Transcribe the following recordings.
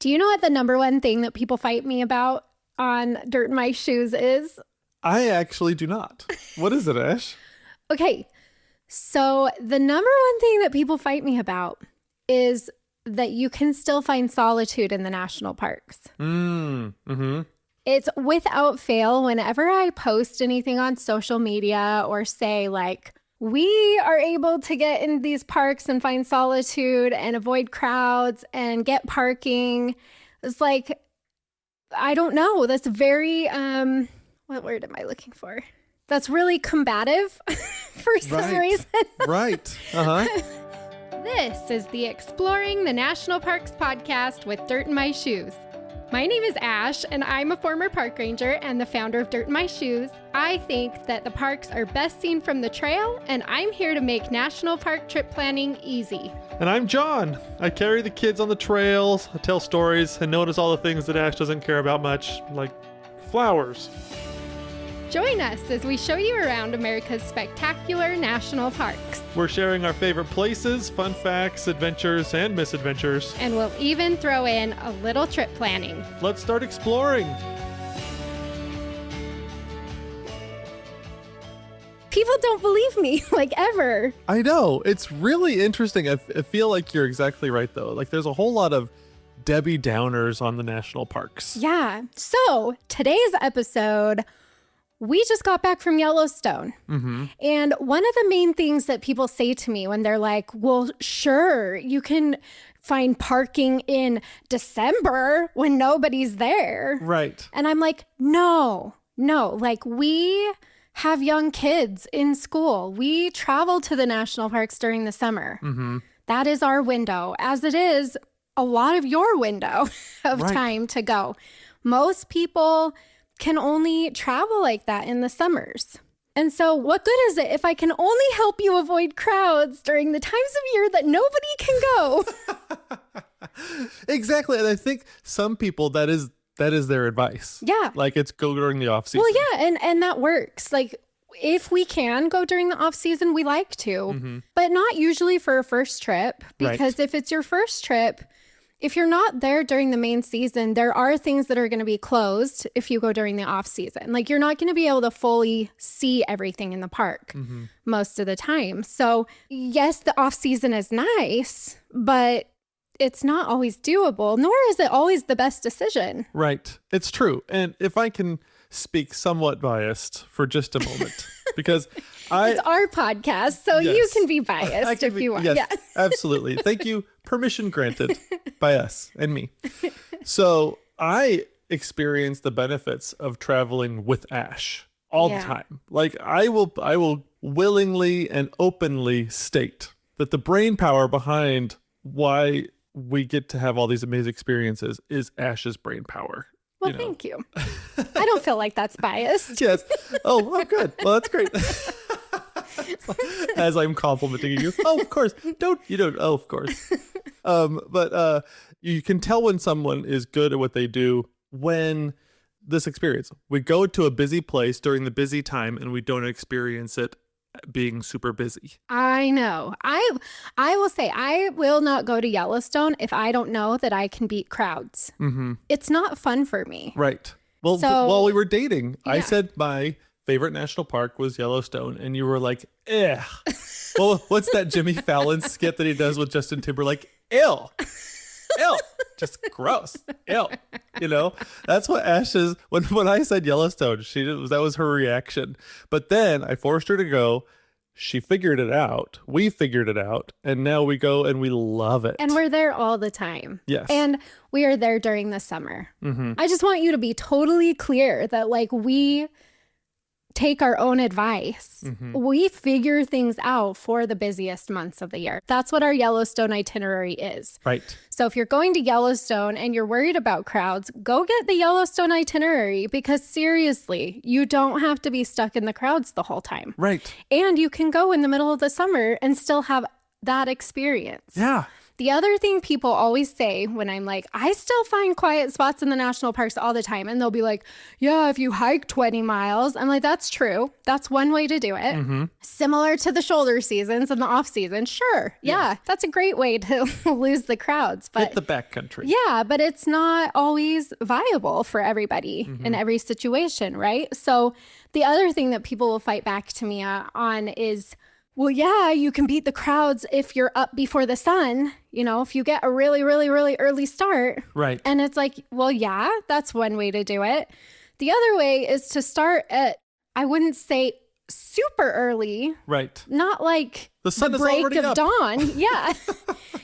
Do you know what the number one thing that people fight me about on Dirt in My Shoes is? I actually do not. What is it, Ash? Okay, so the number one thing that people fight me about is that you can still find solitude in the national parks. It's without fail, whenever I post anything on social media or say like, we are able to get in these parks and find solitude and avoid crowds and get parking. It's like, I don't know. That's very, what word am I looking for? That's really combative for some reason. Right. This is the Exploring the National Parks podcast with Dirt in My Shoes. My name is Ash, and I'm a former park ranger and the founder of Dirt in My Shoes. I think that the parks are best seen from the trail, and I'm here to make national park trip planning easy. And I'm John. I carry the kids on the trails, I tell stories, and notice all the things that Ash doesn't care about much, like flowers. Join us as we show you around America's spectacular national parks. We're sharing our favorite places, fun facts, adventures, and misadventures. And we'll even throw in a little trip planning. Let's start exploring. People don't believe me, like ever. I know. It's really interesting. I feel like you're exactly right, though. Like there's a whole lot of Debbie Downers on the national parks. Yeah. So today's episode, we just got back from Yellowstone. And one of the main things that people say to me when they're like, well, sure, you can find parking in December when nobody's there. Right. And I'm like, no, like we have young kids in school. We travel to the national parks during the summer. That is our window, as it is a lot of your window of time to go. Most people can only travel like that in the summers. And so what good is it if I can only help you avoid crowds during the times of year that nobody can go? Exactly. And I think some people, that is their advice. Yeah. Like it's go during the off season. Well, yeah. And that works. Like if we can go during the off season, we like to, but not usually for a first trip, because if it's your first trip, if you're not there during the main season, there are things that are going to be closed if you go during the off season. Like you're not going to be able to fully see everything in the park most of the time. So yes, the off season is nice, but it's not always doable, nor is it always the best decision. Right. It's true. And if I can speak somewhat biased for just a moment, because it's our podcast, so you can be biased if you want. Yes, absolutely. Thank you. Permission granted by us and me. So I experience the benefits of traveling with Ash all the time. Like I will willingly and openly state that the brain power behind why we get to have all these amazing experiences is Ash's brain power. Well, thank you. I don't feel like that's biased. Yes. Oh, good. Well, that's great. As I'm complimenting you. Oh, of course. You don't. Oh, of course. But you can tell when someone is good at what they do when this experience. We go to a busy place during the busy time and we don't experience it being super busy. I know. I will say I will not go to Yellowstone if I don't know that I can beat crowds. It's not fun for me. Right. Well, while we were dating, I said my favorite national park was Yellowstone, and you were like, "Eh." Well, what's that Jimmy Fallon skit that he does with Justin Timberlake? Ew. Ew. Just gross. Ew. You know, that's what Ash is. When I said Yellowstone, that was her reaction. But then I forced her to go. She figured it out. We figured it out. And now we go and we love it. And we're there all the time. Yes. And we are there during the summer. I just want you to be totally clear that like we take our own advice. We figure things out for the busiest months of the year. That's what our Yellowstone itinerary is. Right. So if you're going to Yellowstone and you're worried about crowds, go get the Yellowstone itinerary, because seriously, you don't have to be stuck in the crowds the whole time. Right. And you can go in the middle of the summer and still have that experience. Yeah. The other thing people always say when I'm like, I still find quiet spots in the national parks all the time. And they'll be like, yeah, if you hike 20 miles. I'm like, that's true. That's one way to do it. Similar to the shoulder seasons and the off season. Sure. Yeah. That's a great way to lose the crowds. But hit the backcountry. Yeah. But it's not always viable for everybody in every situation. Right. So the other thing that people will fight back to me on is, well, yeah, you can beat the crowds if you're up before the sun, if you get a really, really, really early start. Right. And it's like, well, yeah, that's one way to do it. The other way is to start at, I wouldn't say super early. Right. Not like the sun the is break already of up. dawn. Yeah.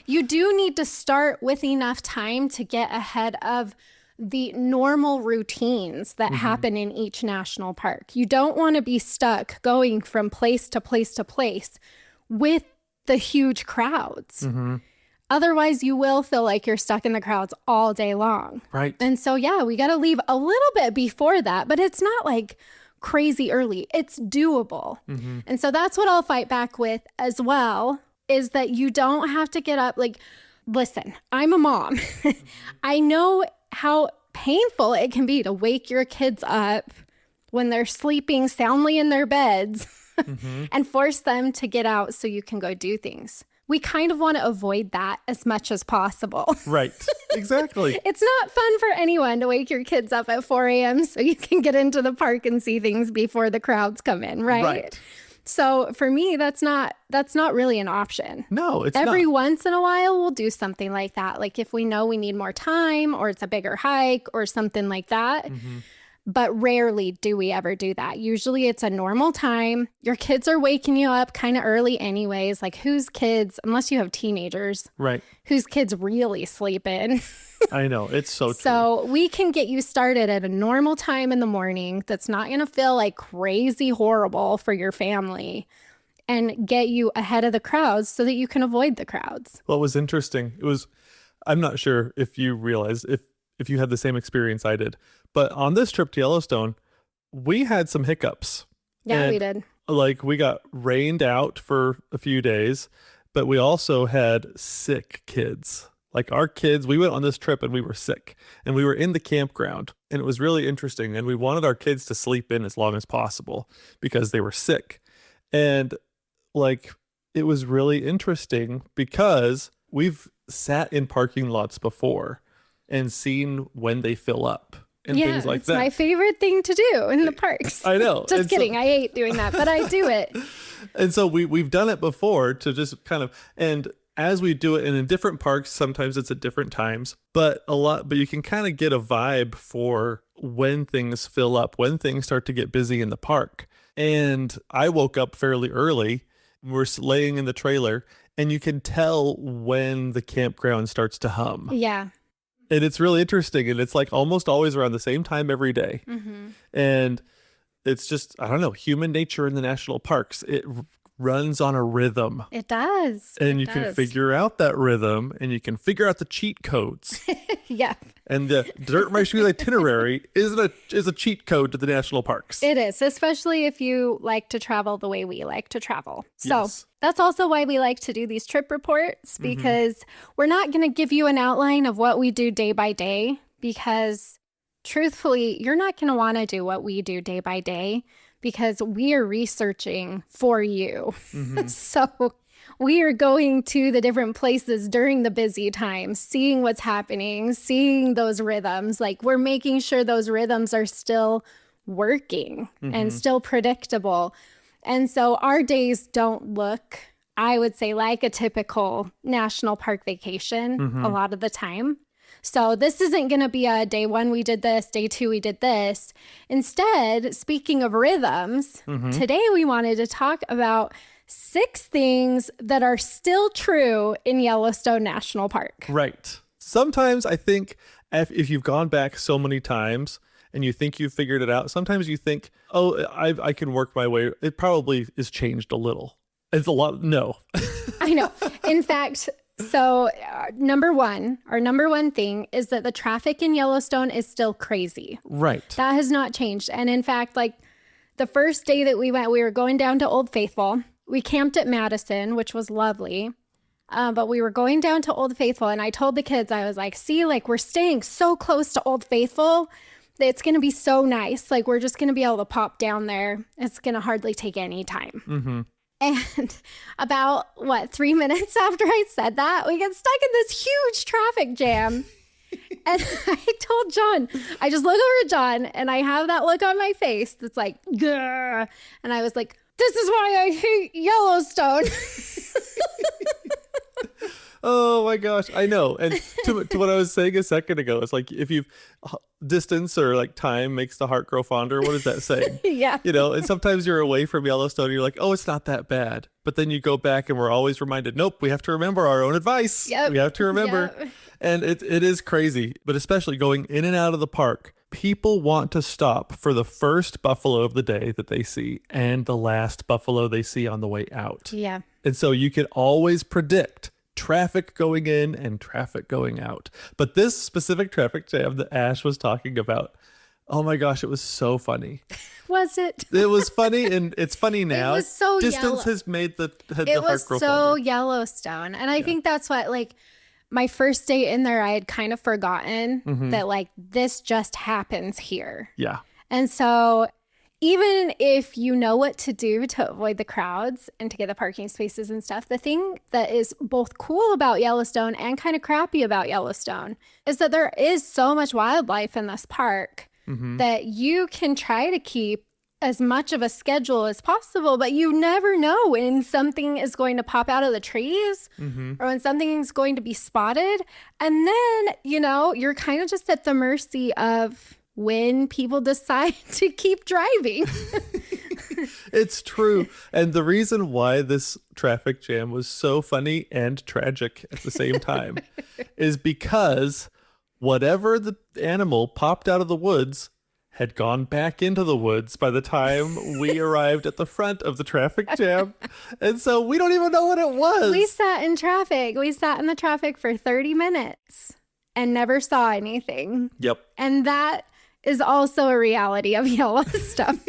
You do need to start with enough time to get ahead of the normal routines that happen in each national park. You don't want to be stuck going from place to place to place with the huge crowds. Otherwise, you will feel like you're stuck in the crowds all day long. Right. And so, yeah, we got to leave a little bit before that, but it's not like crazy early. It's doable. And so that's what I'll fight back with as well, is that you don't have to get up. Like, listen, I'm a mom. I know how painful it can be to wake your kids up when they're sleeping soundly in their beds and force them to get out so you can go do things. We kind of want to avoid that as much as possible. Right. Exactly. It's not fun for anyone to wake your kids up at 4 a.m. so you can get into the park and see things before the crowds come in, right? Right. So for me, that's not really an option. No, it's Every not. once in a while, we'll do something like that. Like if we know we need more time or it's a bigger hike or something like that. But rarely do we ever do that. Usually it's a normal time. Your kids are waking you up kind of early anyways. Like whose kids, unless you have teenagers, Right. whose kids really sleep in. I know. It's so true. So we can get you started at a normal time in the morning that's not going to feel like crazy horrible for your family and get you ahead of the crowds so that you can avoid the crowds. What was interesting, I'm not sure if you realize if you had the same experience I did, but on this trip to Yellowstone, we had some hiccups. Yeah, And, we did. Like we got rained out for a few days, but we also had sick kids. Like our kids, we went on this trip and we were sick and we were in the campground and it was really interesting. And we wanted our kids to sleep in as long as possible because they were sick. And like, it was really interesting because we've sat in parking lots before and seen when they fill up and things like that. It's my favorite thing to do in the parks. I know. Just kidding. I hate doing that, but I do it. And so we've done it before to just kind of, and as we do it, and in different parks, sometimes it's at different times, but you can kind of get a vibe for when things fill up, when things start to get busy in the park. And I woke up fairly early. We're laying in the trailer and you can tell when the campground starts to hum. Yeah. And it's really interesting. And it's like almost always around the same time every day. And it's just, I don't know, human nature in the national parks. It runs on a rhythm. It does. And you can figure out that rhythm and you can figure out the cheat codes. Yeah. And the Dirt My Shoes itinerary is a cheat code to the national parks. It is, especially if you like to travel the way we like to travel. So Yes. that's also why we like to do these trip reports, because we're not going to give you an outline of what we do day by day, because truthfully, you're not going to want to do what we do day by day because we are researching for you. So we are going to the different places during the busy times, seeing what's happening, seeing those rhythms. Like we're making sure those rhythms are still working and still predictable. And so our days don't look, I would say, like a typical national park vacation a lot of the time. So this isn't going to be a day one, we did this, day two, we did this. Instead, speaking of rhythms, today we wanted to talk about 6 things that are still true in Yellowstone National Park. Right. Sometimes I think if you've gone back so many times and you think you've figured it out, sometimes you think, oh, I can work my way. It probably is changed a little. It's a lot. No. I know. In fact, so our number one thing is that the traffic in Yellowstone is still crazy. Right. That has not changed. And in fact, like the first day that we went, we were going down to Old Faithful. We camped at Madison, which was lovely. But we were going down to Old Faithful, and I told the kids, I was like, see, like, we're staying so close to Old Faithful that it's going to be so nice. Like, we're just going to be able to pop down there. It's going to hardly take any time. Mm-hmm. And about, 3 minutes after I said that, we get stuck in this huge traffic jam. And I told John, I just look over at John, and I have that look on my face that's like, grr. And I was like, this is why I hate Yellowstone. Oh my gosh, I know. And to what I was saying a second ago, it's like if you've distance or like time makes the heart grow fonder. What is that saying? Yeah. You know, and sometimes you're away from Yellowstone and you're like, oh, it's not that bad. But then you go back and we're always reminded, nope, we have to remember our own advice. Yep. We have to remember. Yep. And it is crazy, but especially going in and out of the park. People want to stop for the first buffalo of the day that they see and the last buffalo they see on the way out. Yeah. And so you can always predict traffic going in and traffic going out. But this specific traffic jam that Ash was talking about, oh my gosh, it was so funny. Was it? It was funny, and it's funny now. It was so Distance has made the heart grow It was so fonder. Yellowstone. And I think that's what, like, my first day in there, I had kind of forgotten that, like, this just happens here. Yeah. And so even if you know what to do to avoid the crowds and to get the parking spaces and stuff, the thing that is both cool about Yellowstone and kind of crappy about Yellowstone is that there is so much wildlife in this park that you can try to keep as much of a schedule as possible, but you never know when something is going to pop out of the trees or when something's going to be spotted. And then, you know, you're kind of just at the mercy of when people decide to keep driving. It's true. And the reason why this traffic jam was so funny and tragic at the same time is because whatever the animal popped out of the woods had gone back into the woods by the time we arrived at the front of the traffic jam. And so we don't even know what it was. We sat in traffic. We sat in the traffic for 30 minutes and never saw anything. Yep. And that is also a reality of Yellowstone.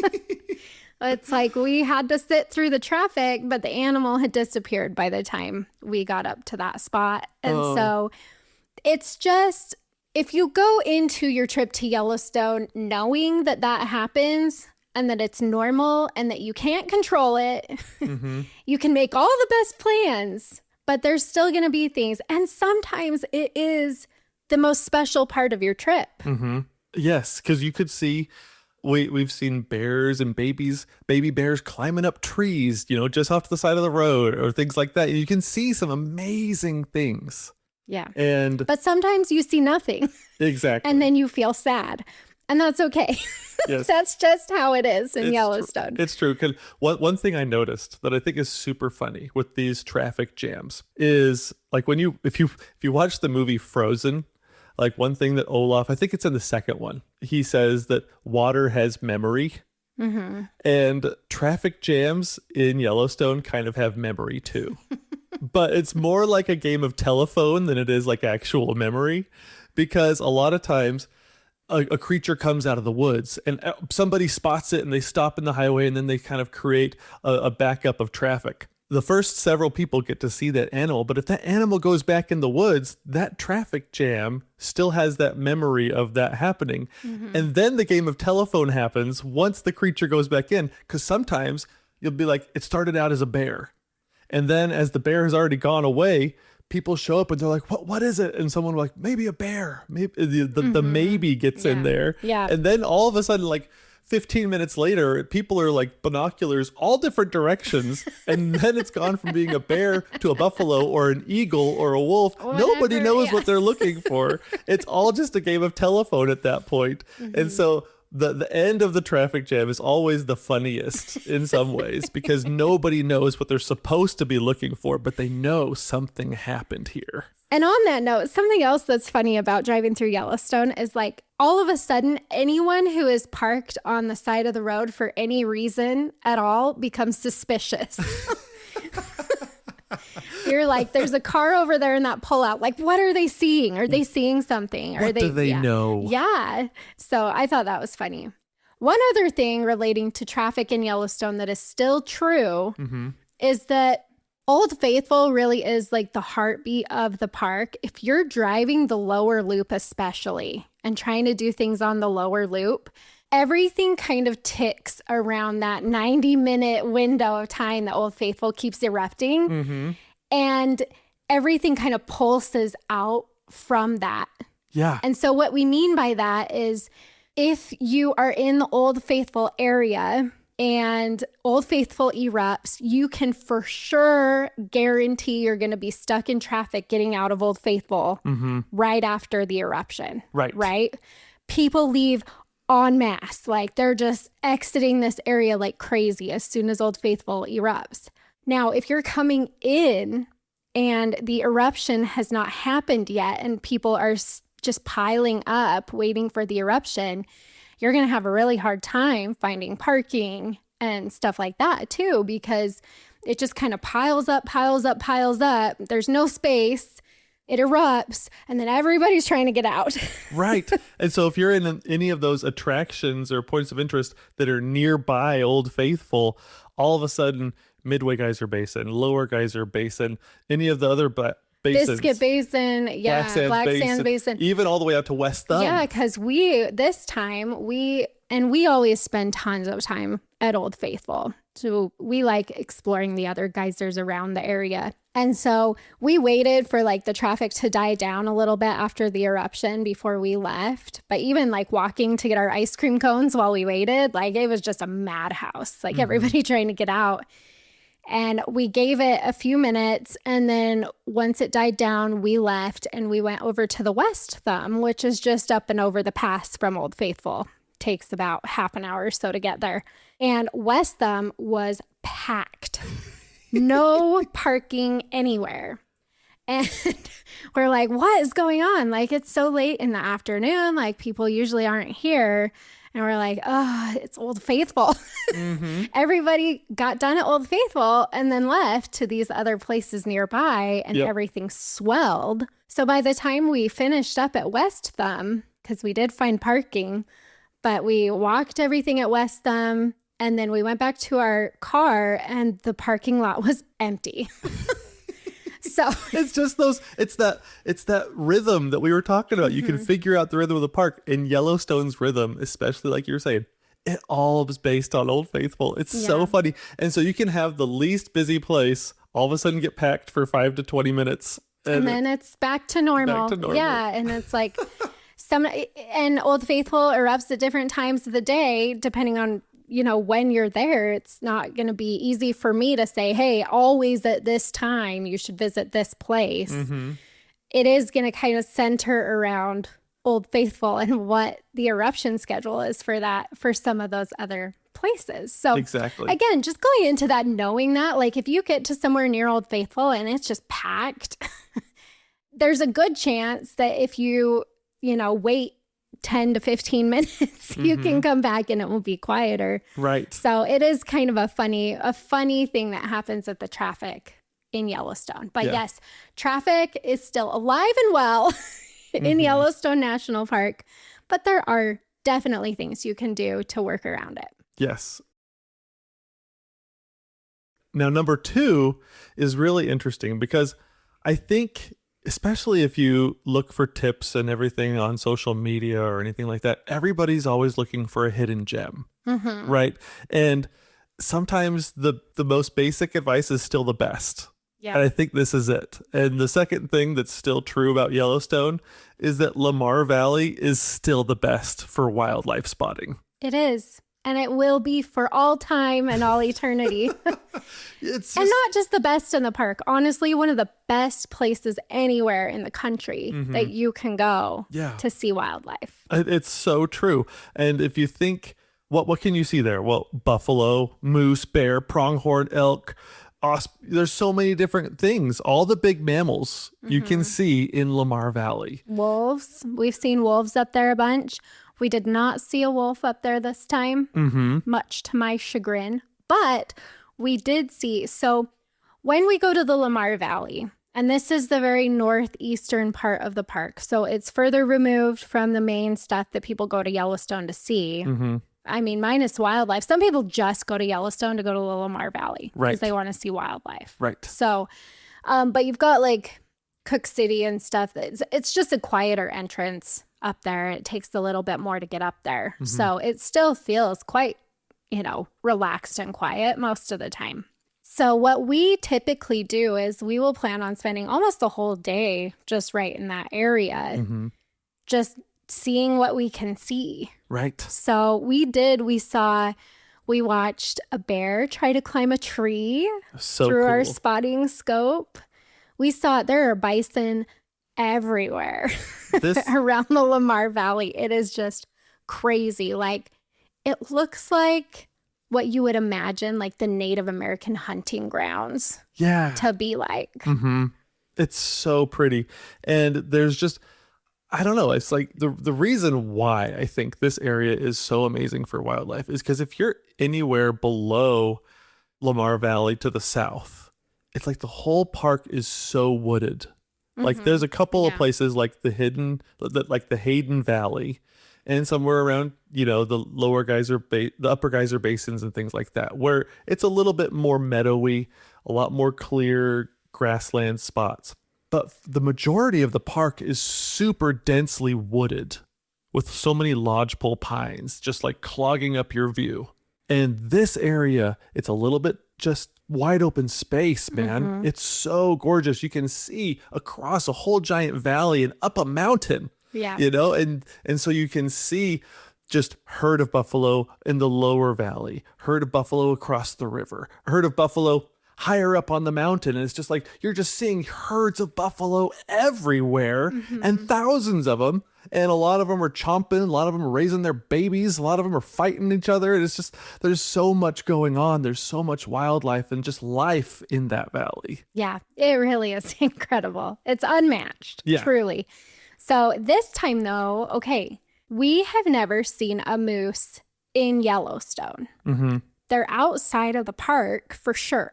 It's like we had to sit through the traffic, but the animal had disappeared by the time we got up to that spot. And so it's just, if you go into your trip to Yellowstone knowing that that happens and that it's normal and that you can't control it, you can make all the best plans, but there's still going to be things. And sometimes it is the most special part of your trip. Yes, because you could see, we've seen bears and baby bears climbing up trees, you know, just off to the side of the road or things like that. You can see some amazing things. Yeah. But sometimes you see nothing. Exactly. And then you feel sad. And that's okay. Yes. That's just how it is in Yellowstone. It's true. Because one thing I noticed that I think is super funny with these traffic jams is like if you watch the movie Frozen, like one thing that Olaf, I think it's in the second one, he says that water has memory. And traffic jams in Yellowstone kind of have memory too. But it's more like a game of telephone than it is like actual memory, because a lot of times a creature comes out of the woods and somebody spots it and they stop in the highway and then they kind of create a backup of traffic. The first several people get to see that animal, but if that animal goes back in the woods, that traffic jam still has that memory of that happening. And then the game of telephone happens once the creature goes back in, because sometimes you'll be like, it started out as a bear. And then as the bear has already gone away, people show up and they're like, what is it? And someone like, maybe a bear. Maybe the maybe gets in there. Yeah. And then all of a sudden, like 15 minutes later, people are like binoculars, all different directions. And then it's gone from being a bear to a buffalo or an eagle or a wolf. Nobody knows what they're looking for. It's all just a game of telephone at that point. And so the end of the traffic jam is always the funniest in some ways, because nobody knows what they're supposed to be looking for, but they know something happened here. And on that note, something else that's funny about driving through Yellowstone is like all of a sudden, anyone who is parked on the side of the road for any reason at all becomes suspicious. You're like, there's a car over there in that pullout. Like, what are they seeing? Are they seeing something? What do they know? Yeah. So I thought that was funny. One other thing relating to traffic in Yellowstone that is still true is that Old Faithful really is like the heartbeat of the park. If you're driving the lower loop especially and trying to do things on the lower loop, everything kind of ticks around that 90-minute window of time that Old Faithful keeps erupting. And everything kind of pulses out from that. Yeah. And so what we mean by that is if you are in the Old Faithful area and Old Faithful erupts, you can for sure guarantee you're going to be stuck in traffic getting out of Old Faithful right after the eruption. Right? People leave en masse. Like they're just exiting this area like crazy as soon as Old Faithful erupts. Now, if you're coming in and the eruption has not happened yet and people are just piling up waiting for the eruption, you're going to have a really hard time finding parking and stuff like that too, because it just kind of piles up. There's no space. It erupts, and then everybody's trying to get out. Right. And so if you're in any of those attractions or points of interest that are nearby Old Faithful, all of a sudden, Midway Geyser Basin, Lower Geyser Basin, any of the other basins. Biscuit Basin, yeah, Black Sands Basin. Even all the way out to West Thumb. Yeah, because we always spend tons of time at Old Faithful. So we like exploring the other geysers around the area. And so we waited for like the traffic to die down a little bit after the eruption before we left. But even like walking to get our ice cream cones while we waited, like it was just a madhouse, like everybody trying to get out. And we gave it a few minutes, and then once it died down, we left and we went over to the West Thumb, which is just up and over the pass from Old Faithful. Takes about half an hour or so to get there. And West Thumb was packed. No parking anywhere. And we're like, what is going on? Like, it's so late in the afternoon. Like, people usually aren't here. And we're like, oh, it's Old Faithful. Everybody got done at Old Faithful and then left to these other places nearby, and everything swelled. So by the time we finished up at West Thumb, because we did find parking, but we walked everything at West Thumb, and then we went back to our car and the parking lot was empty. So it's just it's that rhythm that we were talking about. You can figure out the rhythm of the park, and Yellowstone's rhythm, especially like you were saying, it all is based on Old Faithful. It's so funny. And so you can have the least busy place all of a sudden get packed for 5 to 20 minutes. And then it's back to normal. Yeah. And it's like and Old Faithful erupts at different times of the day, depending on, when you're there. It's not going to be easy for me to say, hey, always at this time, you should visit this place. It is going to kind of center around Old Faithful and what the eruption schedule is for some of those other places. So exactly. Again, just going into that, knowing that, like if you get to somewhere near Old Faithful and it's just packed, there's a good chance that if you wait 10 to 15 minutes, you can come back and it will be quieter. Right. So it is kind of a funny thing that happens with the traffic in Yellowstone. But yes, traffic is still alive and well in Yellowstone National Park, but there are definitely things you can do to work around it. Yes. Now, number 2 is really interesting because I think, especially if you look for tips and everything on social media or anything like that, everybody's always looking for a hidden gem, right? And sometimes the most basic advice is still the best. Yeah. And I think this is it. And the second thing that's still true about Yellowstone is that Lamar Valley is still the best for wildlife spotting. It is. And it will be for all time and all eternity. And not just the best in the park. Honestly, one of the best places anywhere in the country that you can go to see wildlife. It's so true. And if you think, what can you see there? Well, buffalo, moose, bear, pronghorn, elk. There's so many different things. All the big mammals you can see in Lamar Valley. Wolves. We've seen wolves up there a bunch. We did not see a wolf up there this time, much to my chagrin, but we did see. So when we go to the Lamar Valley, and this is the very northeastern part of the park, so it's further removed from the main stuff that people go to Yellowstone to see. I mean, minus wildlife. Some people just go to Yellowstone to go to the Lamar Valley because they want to see wildlife. Right. So, but you've got like Cook City and stuff. It's just a quieter entrance up there. It takes a little bit more to get up there. Mm-hmm. So it still feels quite, relaxed and quiet most of the time. So what we typically do is we will plan on spending almost the whole day just right in that area, just seeing what we can see. Right. So we watched a bear try to climb a tree through our spotting scope. We saw there are bison everywhere around the Lamar Valley. It is just crazy. Like, it looks like what you would imagine like the Native American hunting grounds to be like. Mm-hmm. It's so pretty. And there's just, I don't know. It's like the reason why I think this area is so amazing for wildlife is because if you're anywhere below Lamar Valley to the south, it's like the whole park is so wooded. Like there's a couple of places like the Hayden Valley, and somewhere around, the the upper geyser basins and things like that, where it's a little bit more meadowy, a lot more clear grassland spots. But the majority of the park is super densely wooded with so many lodgepole pines just like clogging up your view. And this area, it's a little bit just wide open space, man. It's so gorgeous. You can see across a whole giant valley and up a mountain. Yeah. And so you can see just herd of buffalo in the lower valley, herd of buffalo across the river, herd of buffalo higher up on the mountain. And it's just like, you're just seeing herds of buffalo everywhere and thousands of them. And a lot of them are chomping, a lot of them are raising their babies, a lot of them are fighting each other. And it's just, there's so much going on. There's so much wildlife and just life in that valley. Yeah, it really is incredible. It's unmatched, truly. So this time though, we have never seen a moose in Yellowstone. They're outside of the park for sure,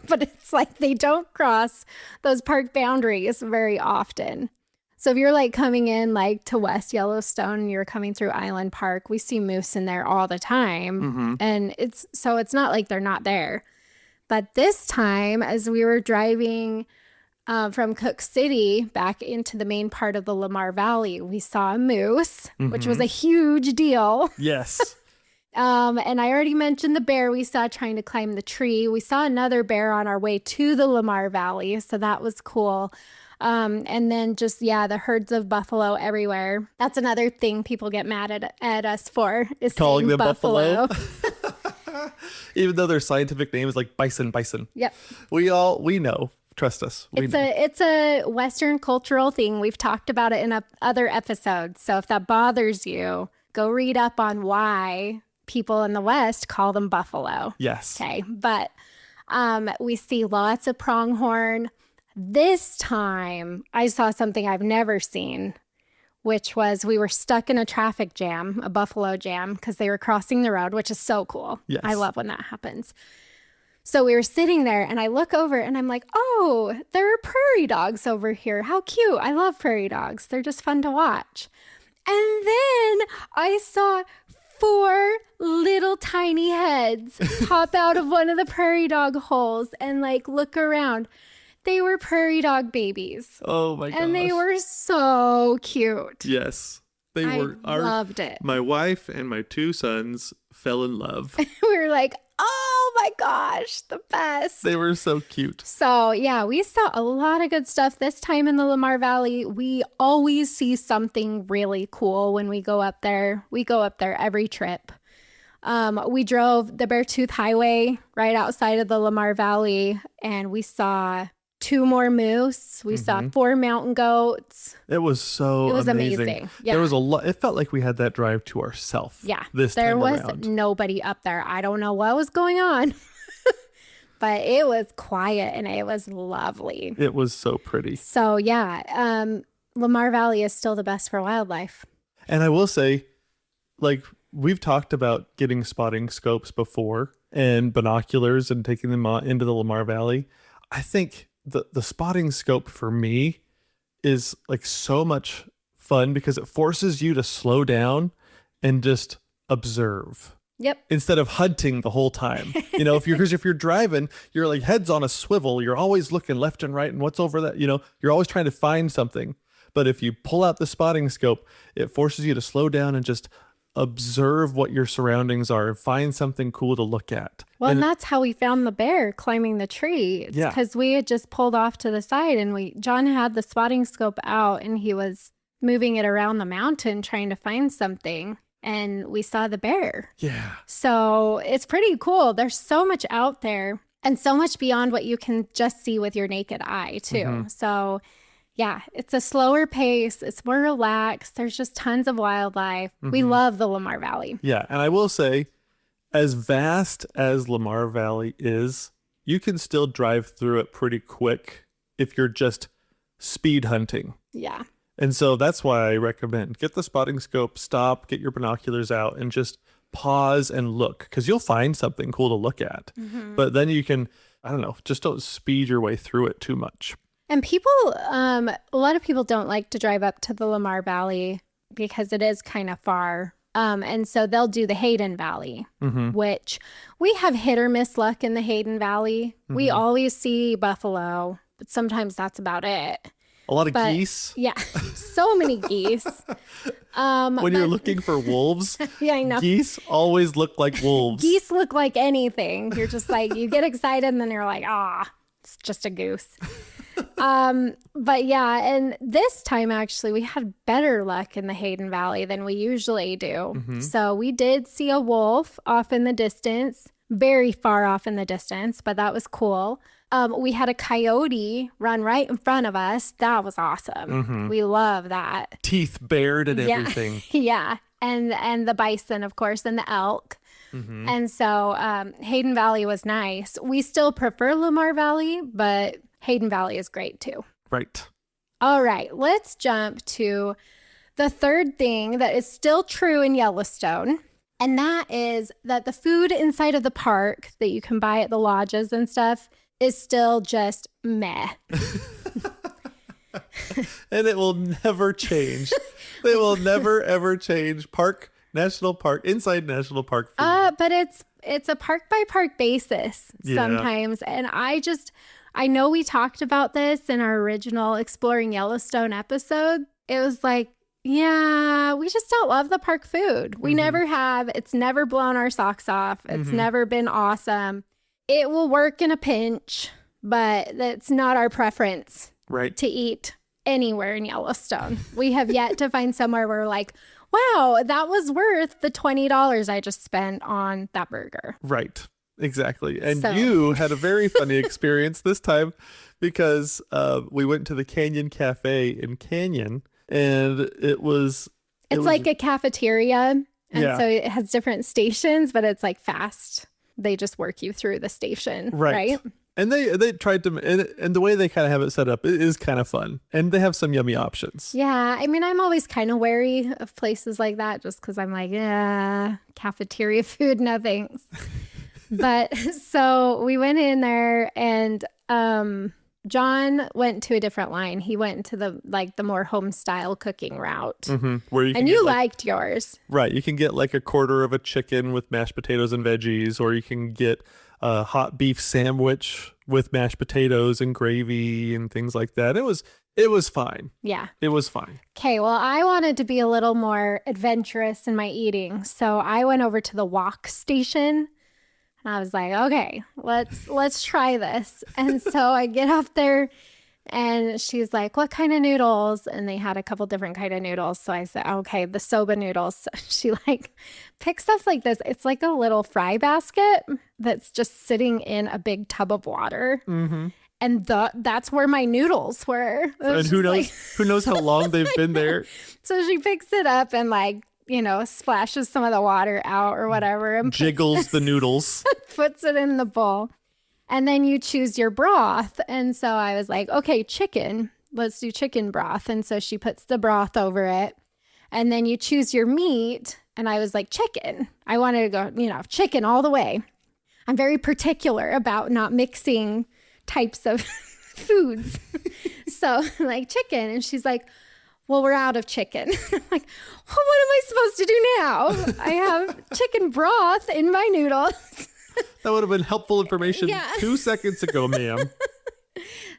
but it's like they don't cross those park boundaries very often. So if you're like coming in like to West Yellowstone and you're coming through Island Park, we see moose in there all the time. And it's not like they're not there. But this time, as we were driving from Cook City back into the main part of the Lamar Valley, we saw a moose, which was a huge deal. Yes. And I already mentioned the bear we saw trying to climb the tree. We saw another bear on our way to the Lamar Valley, so that was cool. And then just, the herds of buffalo everywhere. That's another thing people get mad at us for, is calling them buffalo. Even though their scientific name is like bison. Yep. We know. Trust us. It's a Western cultural thing. We've talked about it in other episodes. So if that bothers you, go read up on why people in the West call them buffalo. Yes. Okay. But we see lots of pronghorn. This time I saw something I've never seen, which was we were stuck in a traffic jam, a buffalo jam, because they were crossing the road, which is so cool. Yes. I love when that happens. So we were sitting there and I look over and I'm like, oh, there are prairie dogs over here. How cute. I love prairie dogs. They're just fun to watch. And then I saw 4 little tiny heads pop out of one of the prairie dog holes and like look around. They were prairie dog babies. Oh my gosh. And they were so cute. Yes. They were. I loved it. My wife and my 2 sons fell in love. We were like, oh my gosh, the best. They were so cute. So we saw a lot of good stuff this time in the Lamar Valley. We always see something really cool when we go up there. We go up there every trip. We drove the Beartooth Highway right outside of the Lamar Valley, and we saw 2 more moose. We saw 4 mountain goats. It was amazing. Yeah. There was a lot. It felt like we had that drive to ourselves. Yeah. There was around. Nobody up there. I don't know what was going on, but it was quiet and it was lovely. It was so pretty. So Lamar Valley is still the best for wildlife. And I will say, like, we've talked about getting spotting scopes before and binoculars and taking them into the Lamar Valley. I think the spotting scope for me is like so much fun because it forces you to slow down and just observe. Yep. Instead of hunting the whole time. You know, if you're driving, you're like head's on a swivel. You're always looking left and right and what's over that, you know, you're always trying to find something. But if you pull out the spotting scope, it forces you to slow down and just observe what your surroundings are and find something cool to look at. Well, and that's how we found the bear climbing the tree. It's because we had just pulled off to the side and John had the spotting scope out and he was moving it around the mountain trying to find something. And we saw the bear. Yeah. So it's pretty cool. There's so much out there and so much beyond what you can just see with your naked eye, too. So, yeah, it's a slower pace. It's more relaxed. There's just tons of wildlife. We love the Lamar Valley. Yeah. And I will say, as vast as Lamar Valley is, you can still drive through it pretty quick if you're just speed hunting. Yeah. And so that's why I recommend get the spotting scope, stop, get your binoculars out, and just pause and look, because you'll find something cool to look at. But then you can, I don't know, just don't speed your way through it too much. And people, a lot of people don't like to drive up to the Lamar Valley because it is kind of far. And so they'll do the Hayden Valley, which we have hit or miss luck in the Hayden Valley. We always see buffalo, but sometimes that's about it. A lot of geese. Yeah, so many geese. When you're looking for wolves, yeah, I know. Geese always look like wolves. Geese look like anything. You're just like, you get excited and then you're like, it's just a goose. But yeah, and this time actually we had better luck in the Hayden Valley than we usually do. So we did see a wolf off in the distance, very far off in the distance, but that was cool. We had a coyote run right in front of us. That was awesome. We love that. Teeth bared and everything. Yeah. And the bison, of course, and the elk. And so Hayden Valley was nice. We still prefer Lamar Valley, but Hayden Valley is great too. Right. All right. Let's jump to the third thing that is still true in Yellowstone. And that is that the food inside of the park that you can buy at the lodges and stuff is still just meh. And it will never change. They will never, ever change national park, inside national park food. But it's a park by park basis sometimes. And I know we talked about this in our original Exploring Yellowstone episode. It was like, yeah, we just don't love the park food. We never have. It's never blown our socks off. It's never been awesome. It will work in a pinch, but that's not our preference to eat anywhere in Yellowstone. We have yet to find somewhere where we're like, wow, that was worth the $20 I just spent on that burger. Right. Exactly. And you had a very funny experience this time because we went to the Canyon Cafe in Canyon and it was like a cafeteria. And so it has different stations, but it's like fast. They just work you through the station. Right. And they tried to, and the way they kind of have it set up is kind of fun. And they have some yummy options. Yeah. I mean, I'm always kind of wary of places like that just because I'm like, cafeteria food, no thanks. But so we went in there and John went to a different line. He went to the more home style cooking route. Where you liked yours. Right. You can get like a quarter of a chicken with mashed potatoes and veggies, or you can get a hot beef sandwich with mashed potatoes and gravy and things like that. It was fine. Yeah. It was fine. Okay. Well, I wanted to be a little more adventurous in my eating. So I went over to the wok station. And I was like, okay, let's try this. And so I get up there and she's like, what kind of noodles? And they had a couple different kind of noodles. So I said, okay, the soba noodles. So she picks stuff like this. It's like a little fry basket that's just sitting in a big tub of water. And that's where my noodles were. And who knows how long they've been there. So she picks it up and splashes some of the water out or whatever. And jiggles the noodles. Puts it in the bowl. And then you choose your broth. And so I was like, okay, chicken. Let's do chicken broth. And so she puts the broth over it. And then you choose your meat. And I was like, chicken. I wanted to go, chicken all the way. I'm very particular about not mixing types of foods. So I'm like, chicken. And she's like, well, we're out of chicken. I'm like, well, what am I supposed to do now? I have chicken broth in my noodles. That would have been helpful information 2 seconds ago, ma'am.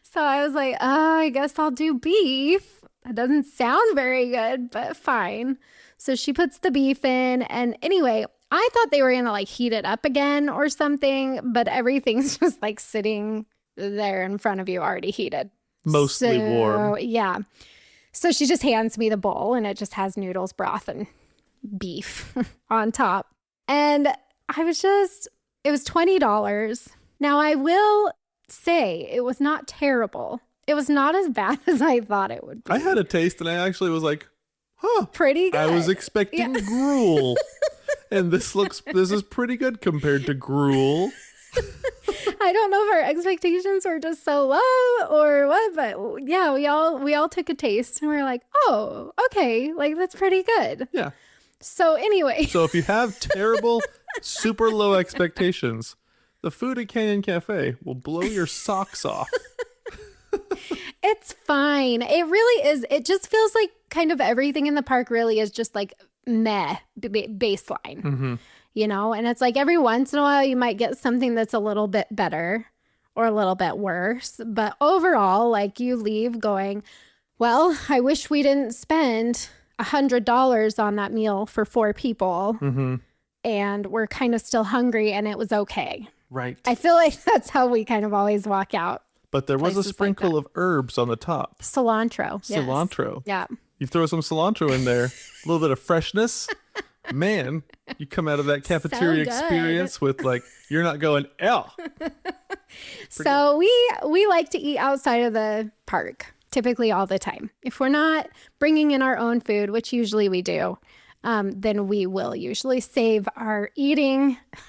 So I was like, oh, I guess I'll do beef. That doesn't sound very good, but fine. So she puts the beef in. And anyway, I thought they were going to like heat it up again or something, but everything's just like sitting there in front of you already heated. Mostly warm. Yeah. So she just hands me the bowl and it just has noodles, broth, and beef on top. And it was $20. Now I will say it was not terrible. It was not as bad as I thought it would be. I had a taste and I actually was like, huh. Pretty good. I was expecting gruel. And this is pretty good compared to gruel. I don't know if our expectations were just so low or what, but yeah, we all took a taste and we were like, oh, okay, like that's pretty good. Yeah. So anyway. So if you have terrible, super low expectations, the food at Canyon Cafe will blow your socks off. It's fine. It really is. It just feels like kind of everything in the park really is just like meh baseline. Mm-hmm. You know, and it's like every once in a while you might get something that's a little bit better or a little bit worse. But overall, like you leave going, well, I wish we didn't spend $100 on that meal for 4 people. Mm-hmm. And we're kind of still hungry and it was okay. Right. I feel like that's how we kind of always walk out. But there was a sprinkle like of herbs on the top. Cilantro. Cilantro. Yes. Yeah. You throw some cilantro in there, a little bit of freshness. Man, you come out of that cafeteria experience with like, you're not going, L. So we like to eat outside of the park, typically all the time. If we're not bringing in our own food, which usually we do, then we will usually save our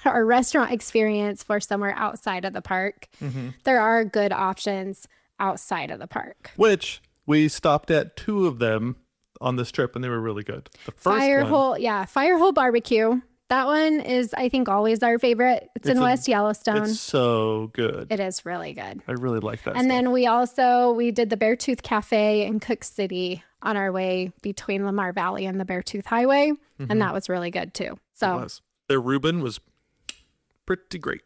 restaurant experience for somewhere outside of the park. Mm-hmm. There are good options outside of the park. Which we stopped at 2 of them on this trip and they were really good. The first Firehole Barbecue. That one is, I think, always our favorite. It's in West Yellowstone. It's so good. It is really good. I really like that. And then we did the Beartooth Cafe in Cook City on our way between Lamar Valley and the Beartooth Highway. Mm-hmm. And that was really good too. So their Reuben was pretty great.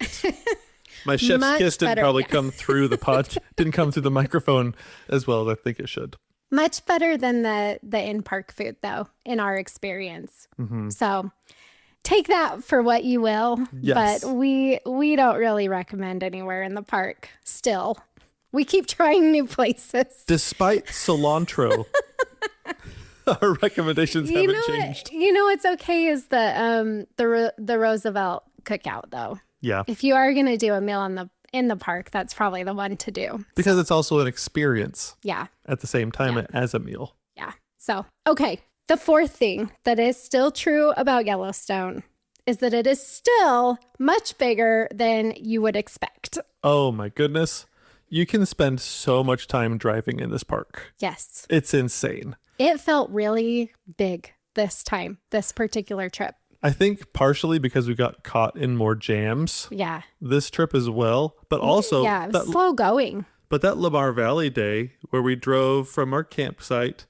My chef's kiss didn't probably come through the pod, didn't come through the microphone as well as I think it should. Much better than the in-park food, though, in our experience. Mm-hmm. So take that for what you will. Yes. But we don't really recommend anywhere in the park still. We keep trying new places. Despite cilantro, our recommendations haven't changed. You know what's okay is the Roosevelt cookout, though. Yeah. If you are going to do a meal in the park, that's probably the one to do. Because it's also an experience. Yeah. At the same time as a meal. Yeah. So, okay. The fourth thing that is still true about Yellowstone is that it is still much bigger than you would expect. Oh my goodness. You can spend so much time driving in this park. Yes. It's insane. It felt really big this particular trip. I think partially because we got caught in more jams. Yeah. This trip as well. But also. Yeah, it was slow going. But that Lamar Valley day where we drove from our campsite,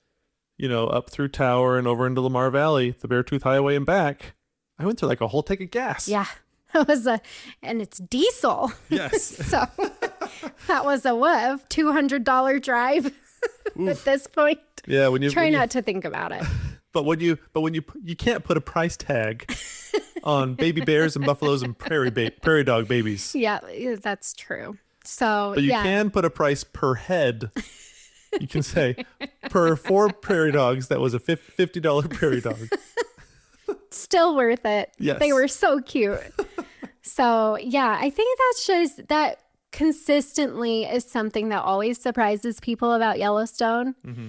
up through Tower and over into Lamar Valley, the Beartooth Highway and back, I went through like a whole tank of gas. Yeah. And it's diesel. Yes. So that was a $200 drive at this point. Yeah. Try not to think about it. But when you can't put a price tag on baby bears and buffaloes and prairie dog babies. Yeah, that's true. So, but you can put a price per head. You can say per 4 prairie dogs, that was a $50 prairie dog. Still worth it. Yes. They were so cute. So, yeah, I think that consistently is something that always surprises people about Yellowstone. Mm-hmm.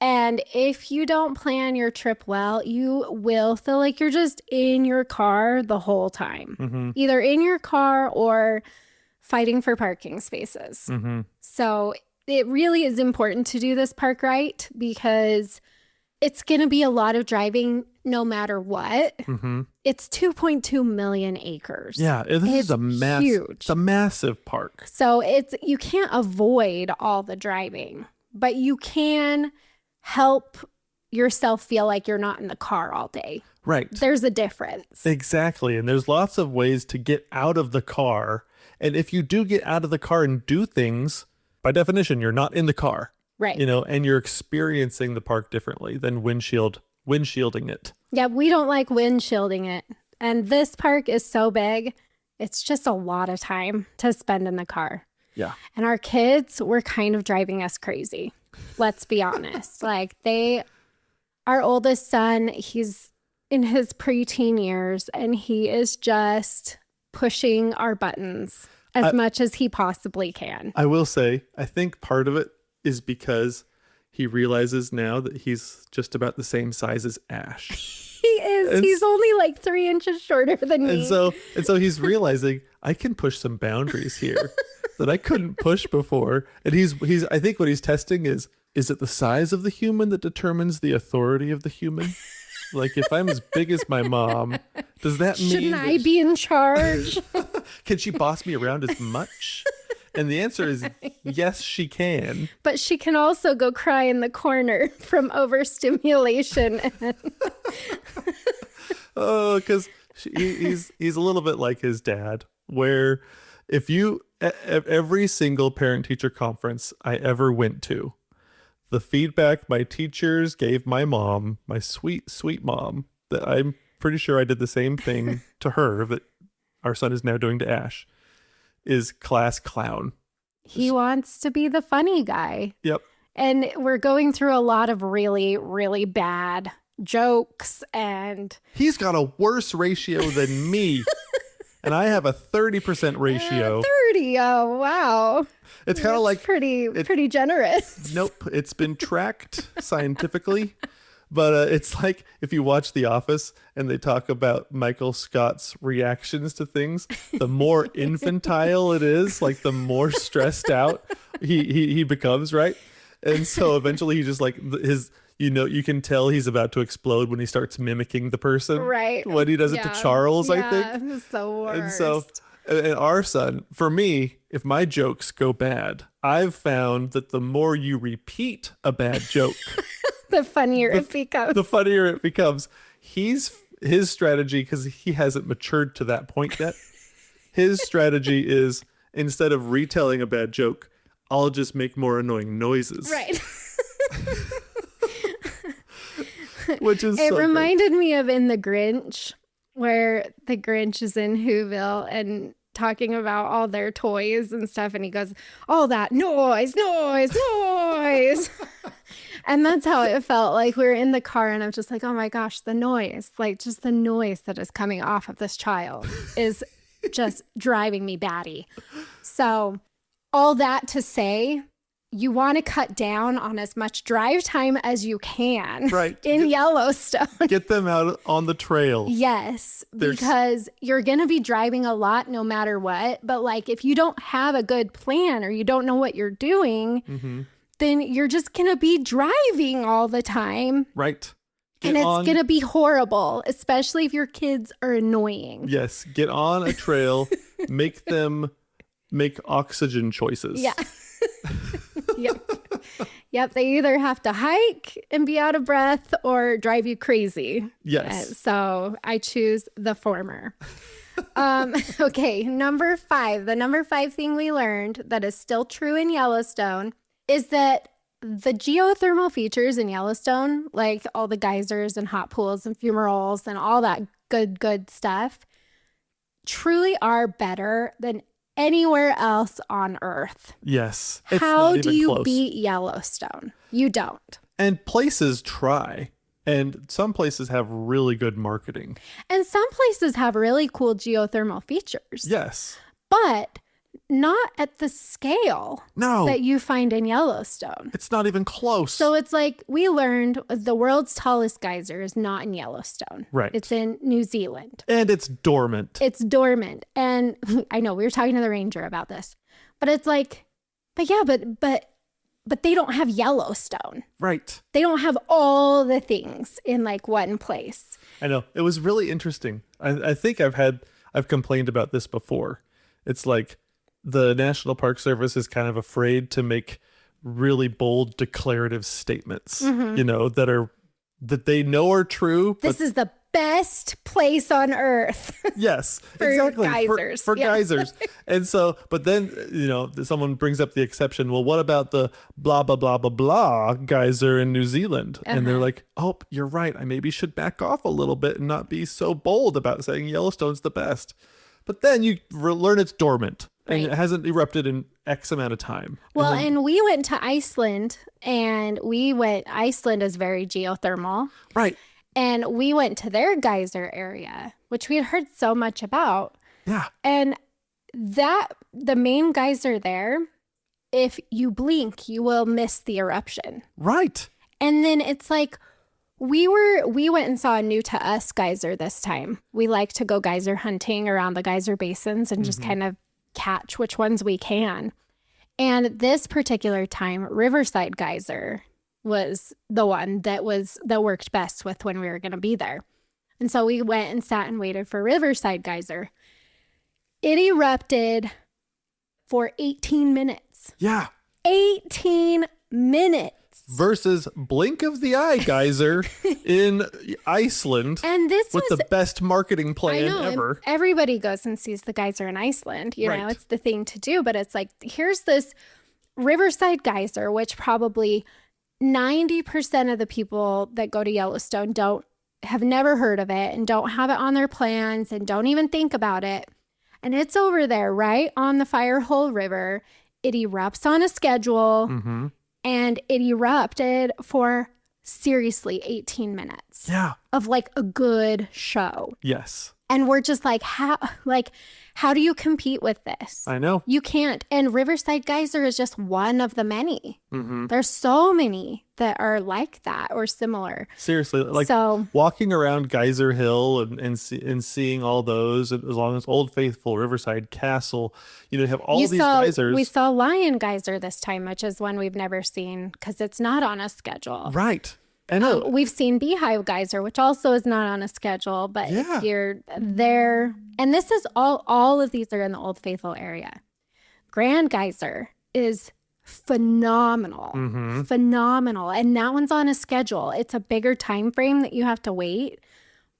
And if you don't plan your trip well, you will feel like you're just in your car the whole time. Mm-hmm. Either in your car or fighting for parking spaces. Mm-hmm. So it really is important to do this park right because it's going to be a lot of driving no matter what. Mm-hmm. It's 2.2 million acres. Yeah, this is huge. It's a massive park. So you can't avoid all the driving, but you can help yourself feel like you're not in the car all day. Right. There's a difference. Exactly. And there's lots of ways to get out of the car. And if you do get out of the car and do things, by definition, you're not in the car. Right. And you're experiencing the park differently than windshielding it. Yeah, we don't like windshielding it. And this park is so big, it's just a lot of time to spend in the car. Yeah. And our kids were kind of driving us crazy. Let's be honest. Our oldest son, he's in his preteen years, and he is just pushing our buttons as much as he possibly can. I will say, I think part of it is because he realizes now that he's just about the same size as Ash. He is. He's only like 3 inches shorter than me. And so he's realizing I can push some boundaries here that I couldn't push before. And he's I think what he's testing is it the size of the human that determines the authority of the human? Like, if I'm as big as my mom, does that mean... Shouldn't I be in charge? Can she boss me around as much? And the answer is yes, she can. But she can also go cry in the corner from overstimulation. Oh, because he's a little bit like his dad, where if you... Every single parent-teacher conference I ever went to, the feedback my teachers gave my mom, my sweet, sweet mom, that I'm pretty sure I did the same thing to her that our son is now doing to Ash, is class clown. He wants to be the funny guy. Yep. And we're going through a lot of really, really bad jokes, and he's got a worse ratio than me. And I have a 30% ratio. 30. Oh, wow. It's kind of like pretty generous. Nope. It's been tracked scientifically. But it's like if you watch The Office and they talk about Michael Scott's reactions to things, the more infantile it is, like the more stressed out he becomes, right? And so eventually he just like you can tell he's about to explode when he starts mimicking the person. Right. When he does it to Charles, I think. Yeah, it's the worst. And so, and our son, for me, if my jokes go bad, I've found that the more you repeat a bad joke, the funnier it becomes. The funnier it becomes. His strategy, because he hasn't matured to that point yet, his strategy is instead of retelling a bad joke, I'll just make more annoying noises. Right. Which is it reminded me of in The Grinch, where the Grinch is in Whoville and talking about all their toys and stuff, and he goes, all that noise. And that's how it felt. Like we were in the car, and I'm just like, oh my gosh, the noise, like just the noise that is coming off of this child is just driving me batty. So all that to say, you want to cut down on as much drive time as you can, right, in Yellowstone. Get them out on the trail. Yes, because you're going to be driving a lot no matter what. But like if you don't have a good plan or you don't know what you're doing, then you're just going to be driving all the time. Right. And it's going to be horrible, especially if your kids are annoying. Yes. Get on a trail, make them make oxygen choices. Yeah. Yep. They either have to hike and be out of breath or drive you crazy. Yes. So I choose the former. Okay. Number 5. The number 5 thing we learned that is still true in Yellowstone is that the geothermal features in Yellowstone, like all the geysers and hot pools and fumaroles and all that good stuff, truly are better than anywhere else on Earth. Yes. How do you beat Yellowstone? You don't. And places try. And some places have really good marketing. And some places have really cool geothermal features. Yes. But not at the scale that you find in Yellowstone. It's not even close. So it's like we learned the world's tallest geyser is not in Yellowstone. Right. It's in New Zealand. And it's dormant. And I know we were talking to the ranger about this, but it's like, but they don't have Yellowstone. Right. They don't have all the things in like one place. I know. It was really interesting. I think I've complained about this before. It's like, the National Park Service is kind of afraid to make really bold declarative statements, that they know are true. This is the best place on earth. Yes, for exactly. Geysers. For geysers. And so, but then, someone brings up the exception. Well, what about the blah, blah, blah, blah, blah geyser in New Zealand? And they're like, oh, you're right. I maybe should back off a little bit and not be so bold about saying Yellowstone's the best. But then you learn it's dormant and it hasn't erupted in X amount of time. Well, and we went to Iceland, and Iceland is very geothermal. Right. And we went to their geyser area, which we had heard so much about. Yeah. And the main geyser there, if you blink, you will miss the eruption. Right. And then it's like, we went and saw a new to us geyser this time. We like to go geyser hunting around the geyser basins and just kind of catch which ones we can. And this particular time, Riverside Geyser was the one that worked best with when we were going to be there. And so we went and sat and waited for Riverside Geyser. It erupted for 18 minutes. Yeah. 18 minutes. Versus blink of the eye geyser in Iceland. And this with the best marketing plan ever. Everybody goes and sees the geyser in Iceland. You know, it's the thing to do. But it's like, here's this Riverside Geyser, which probably 90% of the people that go to Yellowstone have never heard of it and don't have it on their plans and don't even think about it. And it's over there, right on the Firehole River. It erupts on a schedule. Mm-hmm. And it erupted for seriously 18 minutes. Yeah. Of like a good show. Yes. And we're just like, how do you compete with this? I know. You can't. And Riverside Geyser is just one of the many. Mm-hmm. There's so many that are like that or similar. Seriously, walking around Geyser Hill and seeing all those, as long as Old Faithful, Riverside Castle, have all these geysers. We saw Lion Geyser this time, which is one we've never seen because it's not on a schedule. Right. I know. We've seen Beehive Geyser, which also is not on a schedule, but if you're there, and this is all of these are in the Old Faithful area. Grand Geyser is phenomenal, phenomenal. And that one's on a schedule. It's a bigger time frame that you have to wait,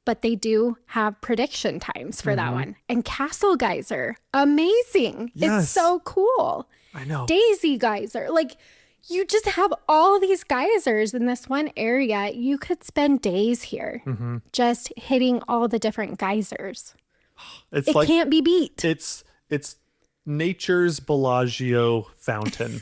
but they do have prediction times for that one. And Castle Geyser, amazing. Yes. It's so cool. I know. Daisy Geyser, you just have all these geysers in this one area. You could spend days here just hitting all the different geysers. It can't be beat. It's nature's Bellagio fountain.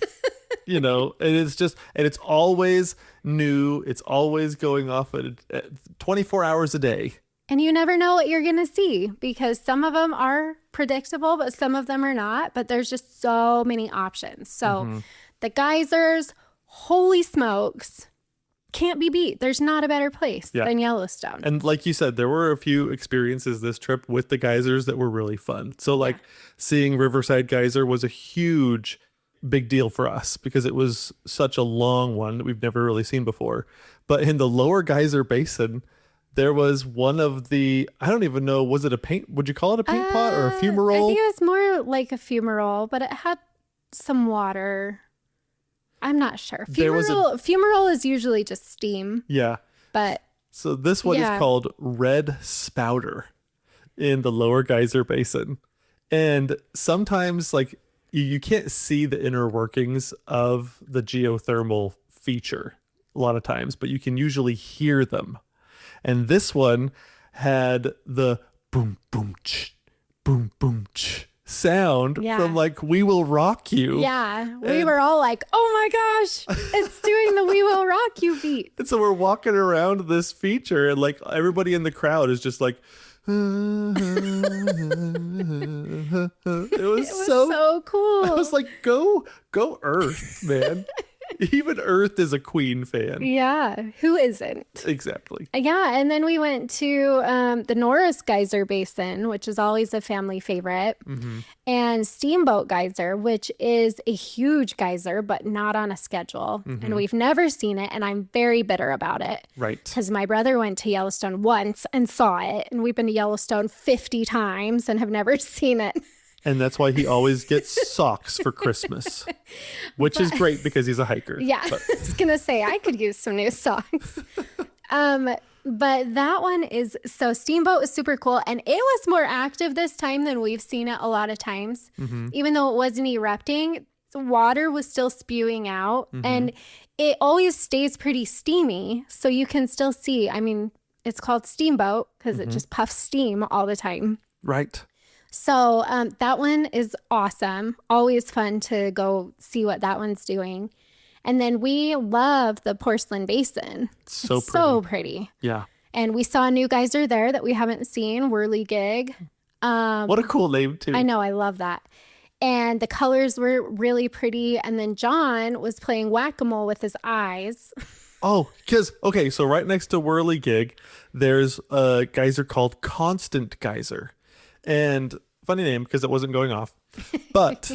And it's always new. It's always going off at 24 hours a day. And you never know what you're going to see because some of them are predictable, but some of them are not. But there's just so many options. So the geysers, holy smokes, can't be beat. There's not a better place than Yellowstone. And like you said, there were a few experiences this trip with the geysers that were really fun. So seeing Riverside Geyser was a huge, big deal for us because it was such a long one that we've never really seen before. But in the lower geyser basin, there was one of the, I don't even know, was it a paint? Would you call it a paint pot or a fumarole? I think it was more like a fumarole, but it had some water. I'm not sure. Fumarole is usually just steam. Yeah. But so this one is called Red Spouter in the lower geyser basin. And sometimes you can't see the inner workings of the geothermal feature a lot of times, but you can usually hear them. And this one had the boom, boom, ch, boom, boom, ch sound from We Will Rock You. Yeah. We were all like, oh my gosh, it's doing the We Will Rock You beat. And so we're walking around this feature and everybody in the crowd is just it was so cool. I was like, go Earth, man. Even Earth is a Queen fan. Yeah. Who isn't? Exactly. Yeah. And then we went to the Norris Geyser Basin, which is always a family favorite, and Steamboat Geyser, which is a huge geyser, but not on a schedule. And we've never seen it. And I'm very bitter about it. Right. Because my brother went to Yellowstone once and saw it. And we've been to Yellowstone 50 times and have never seen it. And that's why he always gets socks for Christmas, which is great because he's a hiker. Yeah, I was going to say, I could use some new socks. But that one is, so Steamboat is super cool. And it was more active this time than we've seen it a lot of times. Even though it wasn't erupting, the water was still spewing out. And it always stays pretty steamy. So you can still see, I mean, it's called Steamboat because it just puffs steam all the time. Right. So that one is awesome. Always fun to go see what that one's doing. And then we love the Porcelain Basin. So pretty. Yeah. And we saw a new geyser there that we haven't seen, Whirligig. What a cool name, too. I know. I love that. And the colors were really pretty. And then John was playing whack-a-mole with his eyes. Oh, because, okay, so right next to Whirligig, there's a geyser called Constant Geyser. And funny name because it wasn't going off. But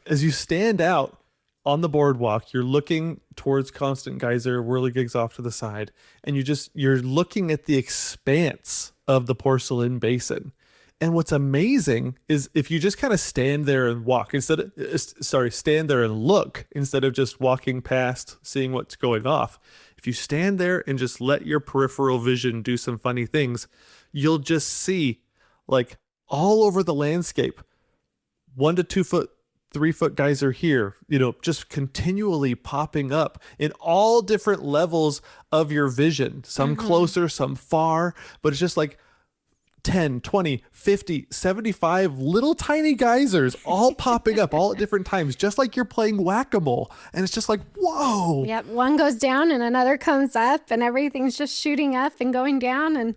as you stand out on the boardwalk, you're looking towards Constant Geyser, Whirligig's off to the side, and you're looking at the expanse of the Porcelain Basin. And what's amazing is if you just kind of stand there and stand there and look instead of just walking past, seeing what's going off. If you stand there and just let your peripheral vision do some funny things, you'll just see like all over the landscape, 1 to 2 foot, 3 foot geyser here, just continually popping up in all different levels of your vision, some closer, some far, but it's just like 10, 20, 50, 75 little tiny geysers all popping up all at different times, just like you're playing whack-a-mole. And it's just like, whoa. Yep. One goes down and another comes up and everything's just shooting up and going down. And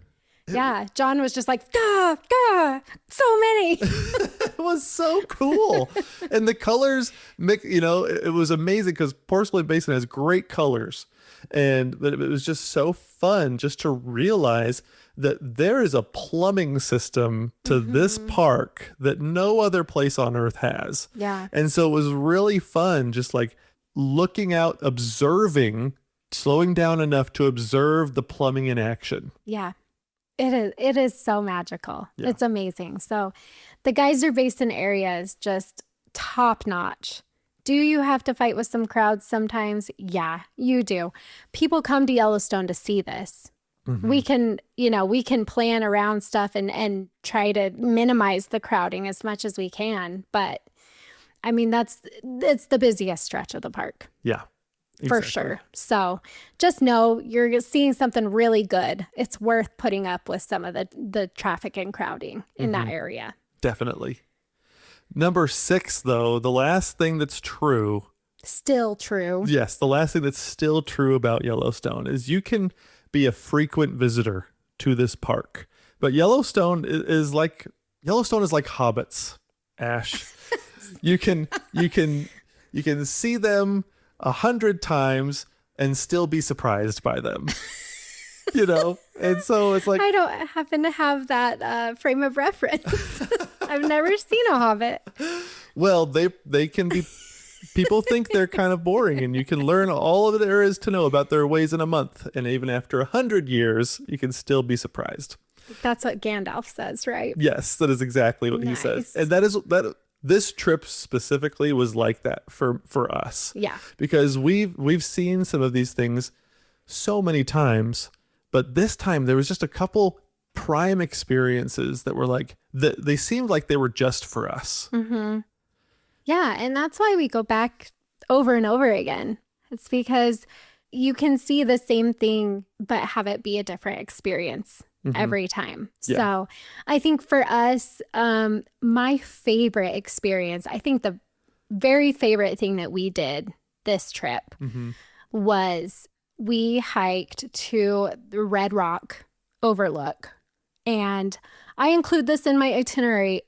yeah, John was just like, gah, gah, so many. It was so cool. And the colors, it was amazing because Porcelain Basin has great colors. But it was just so fun just to realize that there is a plumbing system to this park that no other place on earth has. Yeah. And so it was really fun just like looking out, observing, slowing down enough to observe the plumbing in action. Yeah. It is so magical. Yeah. It's amazing. So the Geyser Basin area is just top notch. Do you have to fight with some crowds sometimes? Yeah, you do. People come to Yellowstone to see this. We can plan around stuff and try to minimize the crowding as much as we can. But I mean, it's the busiest stretch of the park. Yeah. Exactly. For sure. So just know you're seeing something really good. It's worth putting up with some of the traffic and crowding in that area. Definitely. Number 6, though, the last thing that's true. Still true. Yes, the last thing that's still true about Yellowstone is you can be a frequent visitor to this park. But Yellowstone is like hobbits, Ash. You can see them 100 times and still be surprised by them. And so it's like, I don't happen to have that frame of reference. I've never seen a hobbit. Well, they can be, people think they're kind of boring, and you can learn all of there is to know about their ways in a month. And even after 100 years, you can still be surprised. That's what Gandalf says, right? Yes, that is exactly what he says. And this trip specifically was like that for us. Yeah. Because we've seen some of these things so many times, but this time there was just a couple prime experiences that were like they seemed like they were just for us. Yeah, and that's why we go back over and over again. It's because you can see the same thing but have it be a different experience every time. Yeah. So I think for us, my favorite experience, I think the very favorite thing that we did this trip was we hiked to the Red Rock Overlook. And I include this in my itinerary.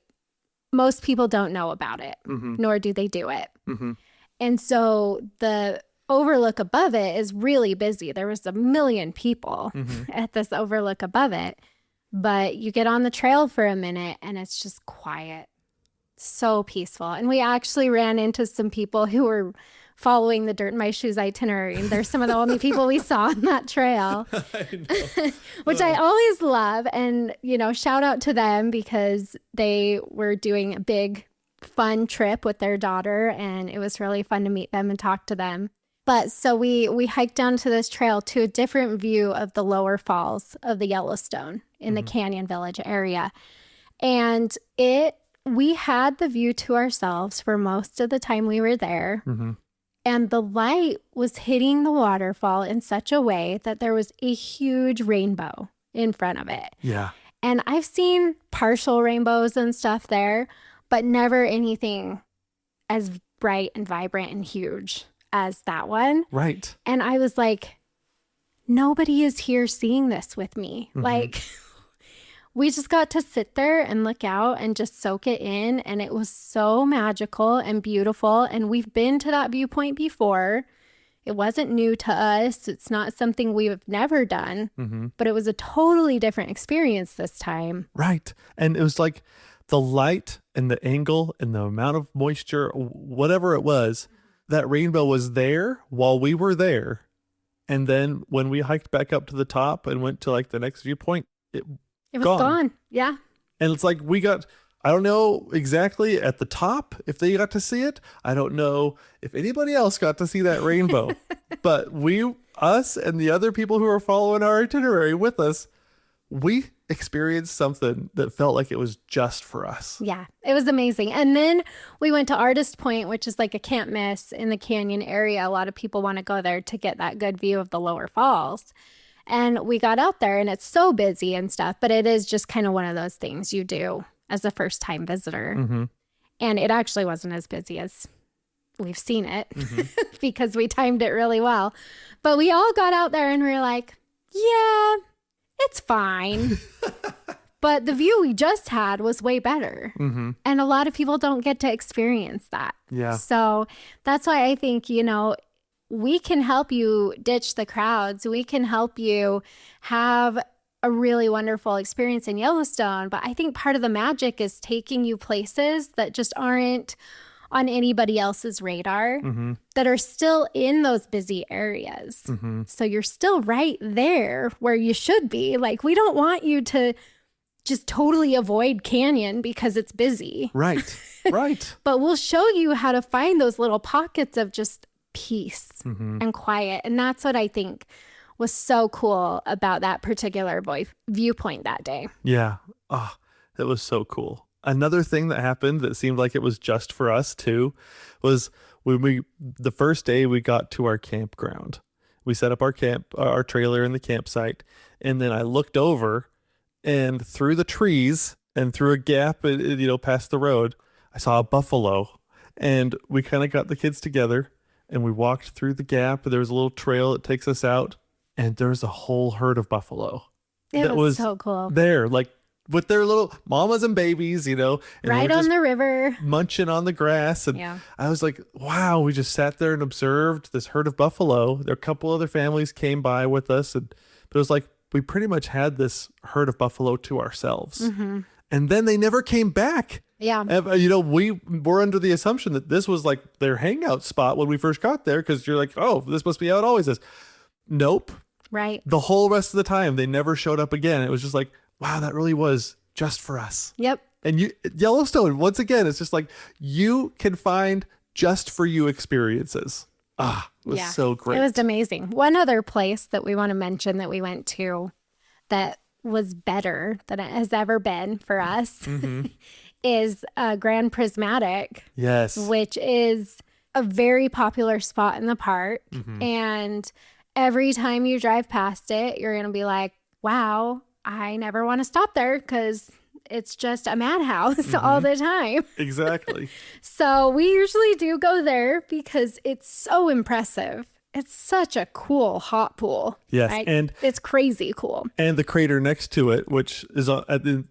Most people don't know about it, nor do they do it. And so the overlook above it is really busy. There was 1 million people at this overlook above it. But you get on the trail for a minute and it's just quiet. So peaceful. And we actually ran into some people who were following the Dirt in My Shoes itinerary. And they're some of the only people we saw on that trail, which I always love. And, shout out to them because they were doing a big fun trip with their daughter, and it was really fun to meet them and talk to them. But so we hiked down to this trail to a different view of the lower falls of the Yellowstone in the Canyon Village area. And we had the view to ourselves for most of the time we were there. And the light was hitting the waterfall in such a way that there was a huge rainbow in front of it. Yeah. And I've seen partial rainbows and stuff there, but never anything as bright and vibrant and huge as that one. Right. And I was like, nobody is here seeing this with me. Like, we just got to sit there and look out and just soak it in. And it was so magical and beautiful. And we've been to that viewpoint before. It wasn't new to us. It's not something we've never done, but it was a totally different experience this time. Right. And it was like the light and the angle and the amount of moisture, whatever it was, that rainbow was there while we were there. And then when we hiked back up to the top and went to like the next viewpoint, it was gone. Yeah. And it's like I don't know exactly at the top if they got to see it. I don't know if anybody else got to see that rainbow. But us and the other people who are following our itinerary with us, we experienced something that felt like it was just for us. Yeah, it was amazing. And then we went to Artist Point, which is like a can't miss in the canyon area. A lot of people want to go there to get that good view of the lower falls. And we got out there and it's so busy and stuff, but it is just kind of one of those things you do as a first time visitor. And it actually wasn't as busy as we've seen it because we timed it really well. But we all got out there and we were like, yeah, it's fine. But the view we just had was way better. And a lot of people don't get to experience that. Yeah. So that's why I think, we can help you ditch the crowds. We can help you have a really wonderful experience in Yellowstone. But I think part of the magic is taking you places that just aren't on anybody else's radar, that are still in those busy areas. So you're still right there where you should be. Like, we don't want you to just totally avoid canyon because it's busy. Right. Right. But we'll show you how to find those little pockets of just peace and quiet. And that's what I think was so cool about that particular viewpoint that day. Yeah. Oh, that was so cool. Another thing that happened that seemed like it was just for us too was when the first day we got to our campground. We set up our trailer in the campsite, and then I looked over, and through the trees and through a gap, past the road, I saw a buffalo, and we kind of got the kids together and we walked through the gap. There was a little trail that takes us out, and there's a whole herd of buffalo. It was so cool. There, like, with their little mamas and babies, and right on the river, munching on the grass. And I was like, wow, we just sat there and observed this herd of buffalo. There, a couple other families came by with us. But it was like, we pretty much had this herd of buffalo to ourselves. And then they never came back. Yeah. We were under the assumption that this was like their hangout spot when we first got there, because you're like, oh, this must be how it always is. Nope. Right. The whole rest of the time, they never showed up again. It was just like, wow, that really was just for us. Yep. And Yellowstone, once again, it's just like you can find just for you experiences. It was so great. It was amazing. One other place that we want to mention that we went to that was better than it has ever been for us is Grand Prismatic. Yes. Which is a very popular spot in the park. And every time you drive past it, you're going to be like, wow, I never want to stop there because it's just a madhouse all the time. Exactly. So we usually do go there because it's so impressive. It's such a cool hot pool. Yes, right? and it's crazy cool. And the crater next to it, which is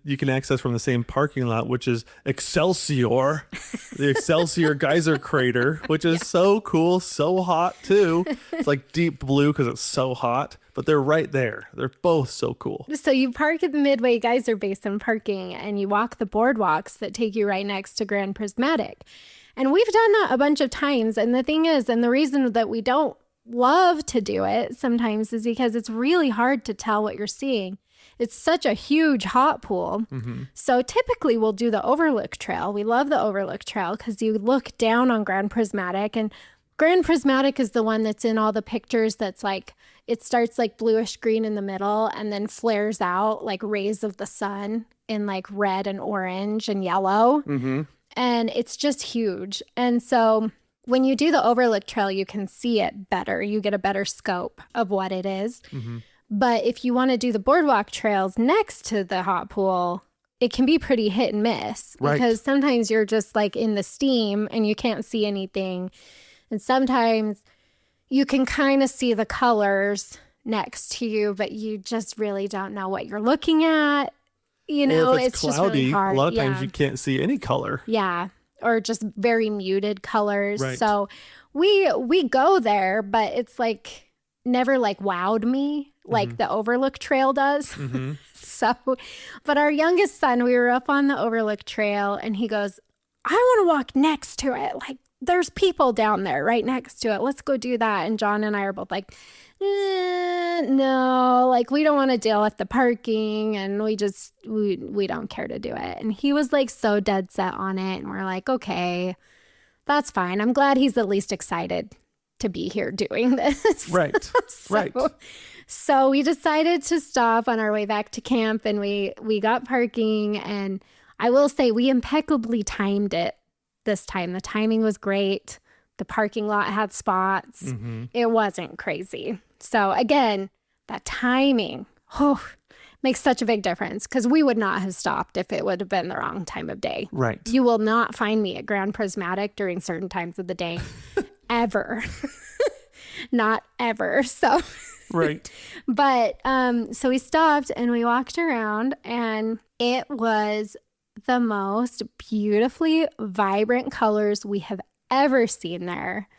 you can access from the same parking lot, which is Excelsior, the Excelsior Geyser Crater, which is so cool, so hot too. It's like deep blue because it's so hot, but they're right there. They're both so cool. So you park at the Midway Geyser Basin parking, and you walk the boardwalks that take you right next to Grand Prismatic. And we've done that a bunch of times. And the thing is, and the reason that we don't love to do it sometimes is because it's really hard to tell what you're seeing. It's such a huge hot pool. So typically we'll do the Overlook Trail. We love the Overlook Trail because you look down on Grand Prismatic, and Grand Prismatic is the one that's in all the pictures that's like, it starts like bluish green in the middle and then flares out like rays of the sun in like red and orange and yellow. And it's just huge. And so when you do the Overlook Trail, you can see it better. You get a better scope of what it is. But if you want to do the boardwalk trails next to the hot pool, it can be pretty hit and miss. Because sometimes you're just like in the steam and you can't see anything. And sometimes you can kind of see the colors next to you, but you just really don't know what you're looking at. You know, or if it's cloudy, just really hard. A lot of times you can't see any color. Yeah. Or just very muted colors. So we go there, but it's like never like wowed me like the Overlook Trail does. So, but our youngest son, we were up on the Overlook Trail and he goes, I want to walk next to it. Like there's people down there right next to it. Let's go do that. And John and I are both like, no, like we don't want to deal with the parking and we don't care to do it. And he was like so dead set on it. And we're like, okay, that's fine. I'm glad he's at least excited to be here doing this. So we decided to stop on our way back to camp and we got parking, and I will say we impeccably timed it this time. The timing was great. The parking lot had spots. It wasn't crazy. So again, that timing makes such a big difference because we would not have stopped if it would have been the wrong time of day. You will not find me at Grand Prismatic during certain times of the day ever. Not ever. So but so we stopped and we walked around, and it was the most beautifully vibrant colors we have ever seen there.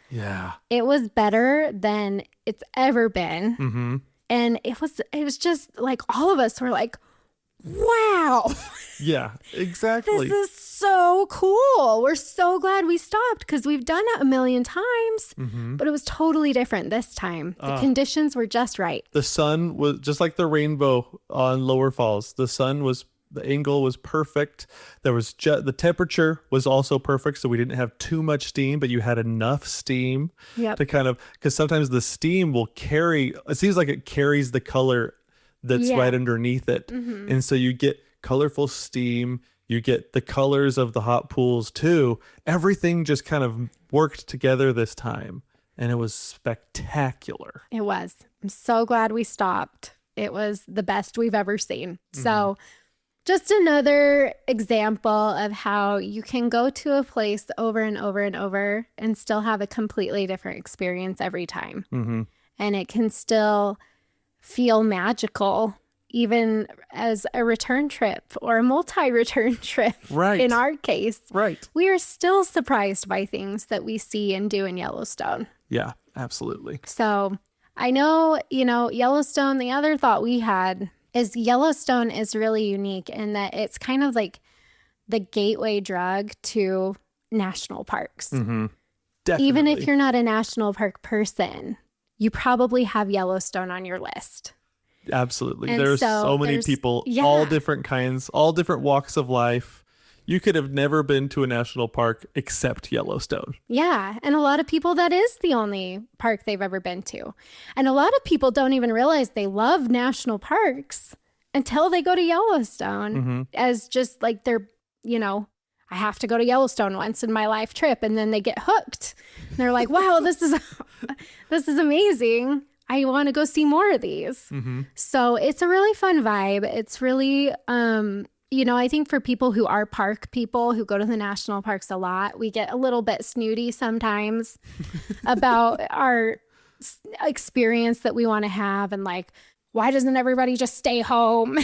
It was better than it's ever been. And it was just like all of us were like, wow. Exactly. This is so cool. We're so glad we stopped because we've done it a million times, but it was totally different this time. The conditions were just right. The sun was just like the rainbow on Lower Falls. The angle was perfect. There was the temperature was also perfect, so we didn't have too much steam, but you had enough steam to kind of, because sometimes the steam will carry. It seems like it carries the color that's right underneath it, and so you get colorful steam. You get the colors of the hot pools too. Everything just kind of worked together this time, and it was spectacular. It was. I'm so glad we stopped. It was the best we've ever seen. So. Just another example of how you can go to a place over and over and over and still have a completely different experience every time. And it can still feel magical, even as a return trip or a multi-return trip. In our case, we are still surprised by things that we see and do in Yellowstone. Yeah, absolutely. So I know, Yellowstone, the other thought we had is Yellowstone is really unique in that it's kind of like the gateway drug to national parks. Definitely. Even if you're not a national park person, you probably have Yellowstone on your list. Absolutely. There's so many people, all different kinds, all different walks of life. You could have never been to a national park except Yellowstone. Yeah. And a lot of people, that is the only park they've ever been to. And a lot of people don't even realize they love national parks until they go to Yellowstone as just like their, I have to go to Yellowstone once in my life trip. And then they get hooked. And they're like, wow, this is amazing. I want to go see more of these. So it's a really fun vibe. It's really, I think for people who are park people who go to the national parks a lot, we get a little bit snooty sometimes about our experience that we want to have. And like, why doesn't everybody just stay home?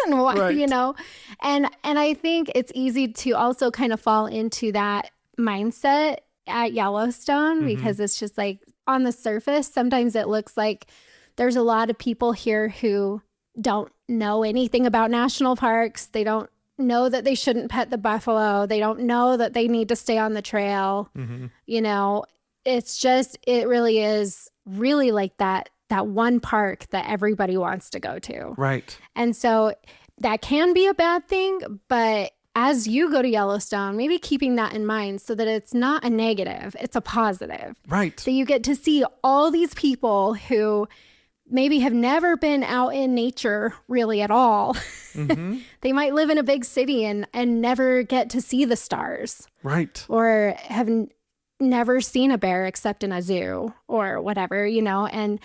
And why, and I think it's easy to also kind of fall into that mindset at Yellowstone because it's just like on the surface, sometimes it looks like there's a lot of people here who don't know anything about national parks. They don't know that they shouldn't pet the buffalo. They don't know that they need to stay on the trail. You know, it's just, it really is really like that one park that everybody wants to go to. Right. And so that can be a bad thing, but as you go to Yellowstone, maybe keeping that in mind so that it's not a negative, it's a positive. Right. So you get to see all these people who maybe have never been out in nature really at all. They might live in a big city and never get to see the stars. Right. Or have never seen a bear except in a zoo or whatever, you know, and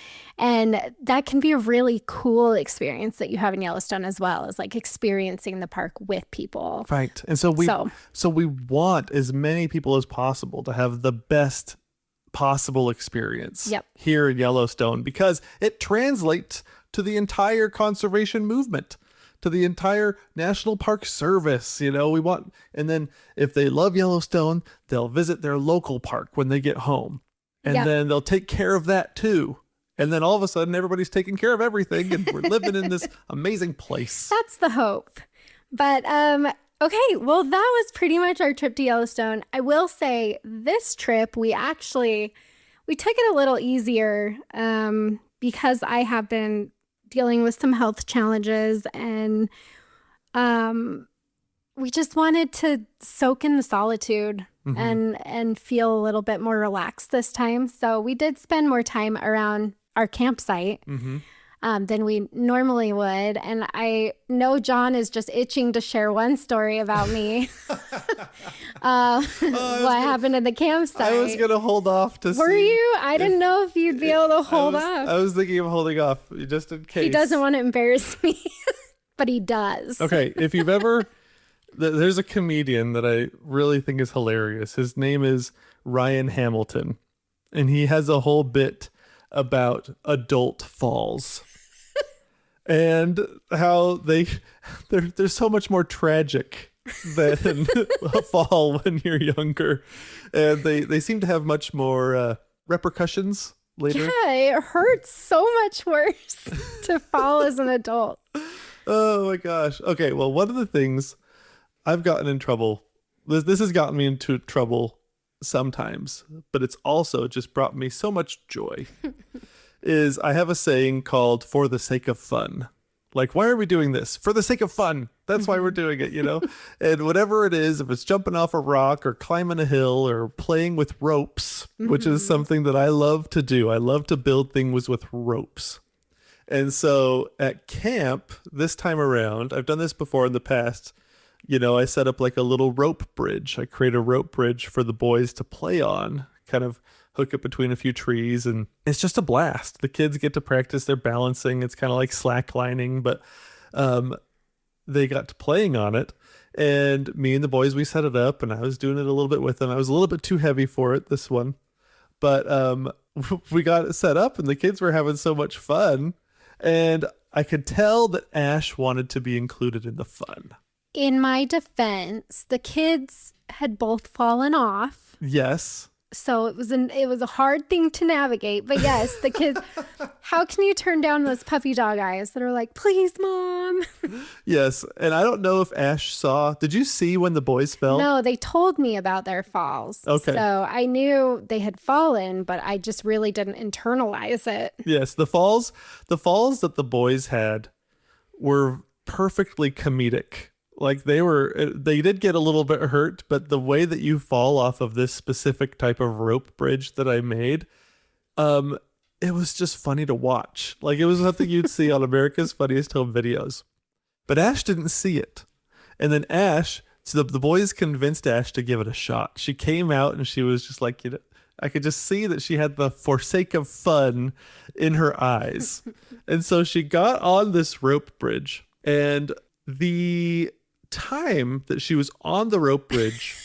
that can be a really cool experience that you have in Yellowstone as well, as like experiencing the park with people. Right. And so we want as many people as possible to have the best possible experience here in Yellowstone, because it translates to the entire conservation movement, to the entire National Park Service. You know, we want, and then if they love Yellowstone, they'll visit their local park when they get home, and then they'll take care of that too. And then all of a sudden everybody's taking care of everything and we're living in this amazing place. That's the hope. But okay, well, that was pretty much our trip to Yellowstone. I will say this trip, we took it a little easier because I have been dealing with some health challenges, and we just wanted to soak in the solitude and feel a little bit more relaxed this time. So we did spend more time around our campsite than we normally would. And I know John is just itching to share one story about me. What happened in the campsite. I was going to hold off to see. Were you? I didn't know if you'd be able to hold off. I was thinking of holding off just in case. He doesn't want to embarrass me, but he does. Okay, if you've ever... There's a comedian that I really think is hilarious. His name is Ryan Hamilton, and he has a whole bit about adult falls and how they're so much more tragic than a fall when you're younger, and they seem to have much more repercussions later. Yeah, it hurts so much worse to fall as an adult. Oh my gosh. Okay, well, one of the things I've gotten in trouble, this has gotten me into trouble sometimes, but it's also just brought me so much joy, is I have a saying called "for the sake of fun." Like, why are we doing this? For the sake of fun. That's why we're doing it, you know? And whatever it is, if it's jumping off a rock or climbing a hill or playing with ropes, which is something that I love to do. I love to build things with ropes. And so at camp this time around, I've done this before in the past, you know, I set up like a little rope bridge. I create a rope bridge for the boys to play on, kind of hook it between a few trees, and it's just a blast. The kids get to practice their balancing. It's kind of like slacklining, but they got to playing on it. And me and the boys, we set it up, and I was doing it a little bit with them. I was a little bit too heavy for it, this one. But we got it set up, and the kids were having so much fun. And I could tell that Ash wanted to be included in the fun. In my defense, the kids had both fallen off. Yes. So it was a hard thing to navigate. But yes, the kids, how can you turn down those puppy dog eyes that are like, please, Mom? Yes. And I don't know if Ash saw. Did you see when the boys fell? No, they told me about their falls. Okay. So I knew they had fallen, but I just really didn't internalize it. Yes. The falls that the boys had were perfectly comedic. Like they did get a little bit hurt, but the way that you fall off of this specific type of rope bridge that I made, it was just funny to watch. Like, it was something you'd see on America's Funniest Home Videos. But Ash didn't see it. And then so the boys convinced Ash to give it a shot. She came out and she was just like, you know, I could just see that she had the for sake of fun in her eyes. And so she got on this rope bridge, and the time that she was on the rope bridge,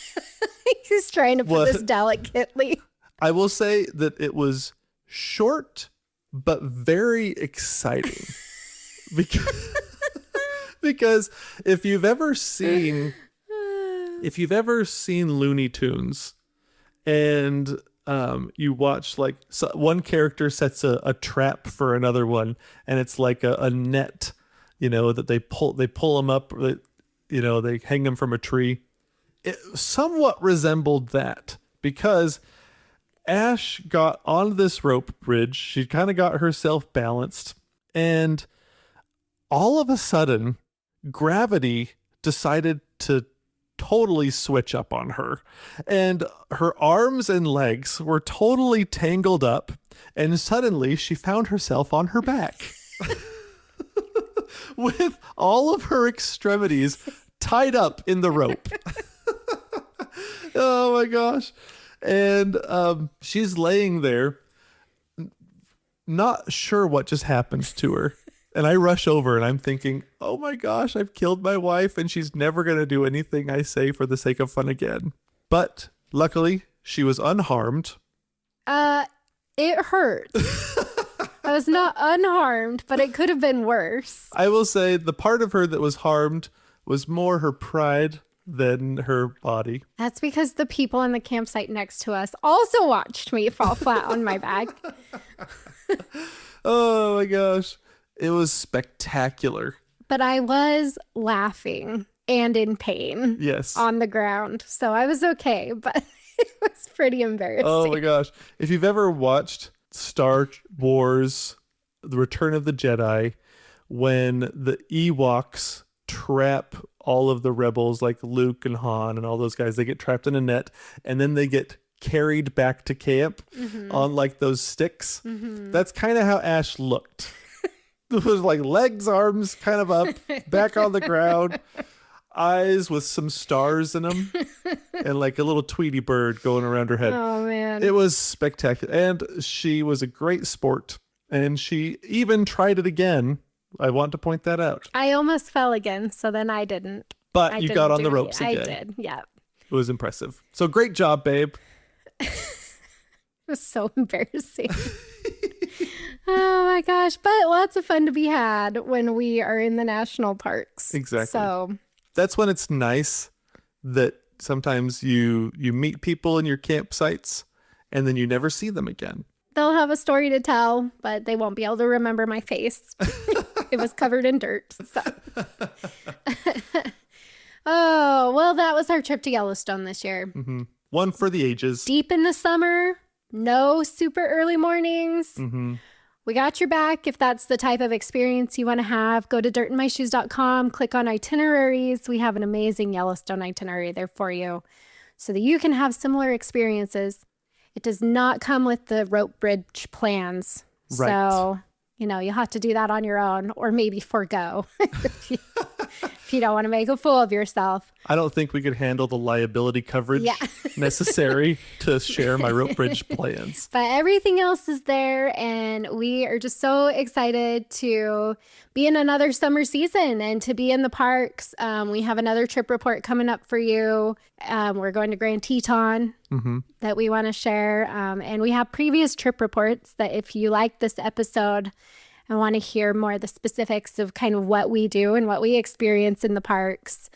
he's trying to put this delicately. I will say that it was short but very exciting because if you've ever seen Looney Tunes and you watch, like, one character sets a trap for another one, and it's like a net, you know, that they pull them up. they hang them from a tree. It somewhat resembled that because Ash got on this rope bridge. She kind of got herself balanced, and all of a sudden, gravity decided to totally switch up on her, and her arms and legs were totally tangled up, and suddenly she found herself on her back with all of her extremities tied up in the rope. Oh my gosh. And she's laying there, not sure what just happened to her. And I rush over and I'm thinking, oh my gosh, I've killed my wife and she's never going to do anything I say for the sake of fun again. But luckily, she was unharmed. It hurt. I was not unharmed, but it could have been worse. I will say the part of her that was harmed was more her pride than her body. That's because the people in the campsite next to us also watched me fall flat on my back. Oh my gosh. It was spectacular. But I was laughing and in pain. Yes. On the ground. So I was okay, but it was pretty embarrassing. Oh my gosh. If you've ever watched Star Wars, The Return of the Jedi, when the Ewoks trap all of the rebels like Luke and Han and all those guys, they get trapped in a net and then they get carried back to camp on like those sticks. That's kind of how Ash looked. It was like legs, arms kind of up, back on the ground, eyes with some stars in them, and like a little Tweety bird going around her head. Oh man. It was spectacular. And she was a great sport. And she even tried it again. I want to point that out. I almost fell again, so then I didn't. But you got on the ropes again. I did, yeah. It was impressive. So great job, babe. It was so embarrassing. Oh my gosh. But lots of fun to be had when we are in the national parks. Exactly. So that's when it's nice that sometimes you meet people in your campsites and then you never see them again. They'll have a story to tell, but they won't be able to remember my face. It was covered in dirt. So. Oh, well, that was our trip to Yellowstone this year. Mm-hmm. One for the ages. Deep in the summer, no super early mornings. Mm-hmm. We got your back. If that's the type of experience you want to have, go to dirtinmyshoes.com, click on itineraries. We have an amazing Yellowstone itinerary there for you so that you can have similar experiences. It does not come with the rope bridge plans. Right. So, you'll have to do that on your own or maybe forego if you don't want to make a fool of yourself. I don't think we could handle the liability coverage necessary to share my rope bridge plans. But everything else is there, and we are just so excited to be in another summer season and to be in the parks. We have another trip report coming up for you. We're going to Grand Teton that we want to share. And we have previous trip reports that if you like this episode and want to hear more of the specifics of kind of what we do and what we experience in the parks,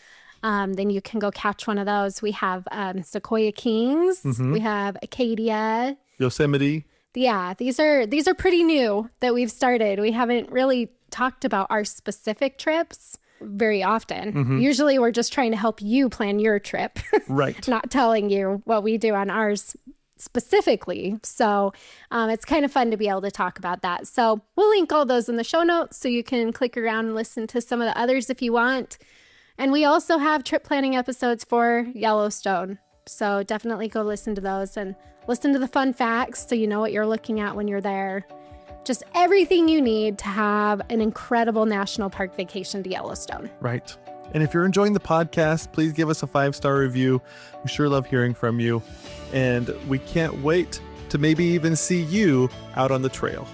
then you can go catch one of those. We have Sequoia Kings. We have Acadia. Yosemite. Yeah, these are pretty new that we've started. We haven't really talked about our specific trips very often. Usually we're just trying to help you plan your trip. Right. Not telling you what we do on ours specifically. So it's kind of fun to be able to talk about that. So we'll link all those in the show notes so you can click around and listen to some of the others if you want. And we also have trip planning episodes for Yellowstone. So definitely go listen to those and listen to the fun facts so you know what you're looking at when you're there. Just everything you need to have an incredible national park vacation to Yellowstone. Right. And if you're enjoying the podcast, please give us a 5-star review. We sure love hearing from you. And we can't wait to maybe even see you out on the trail.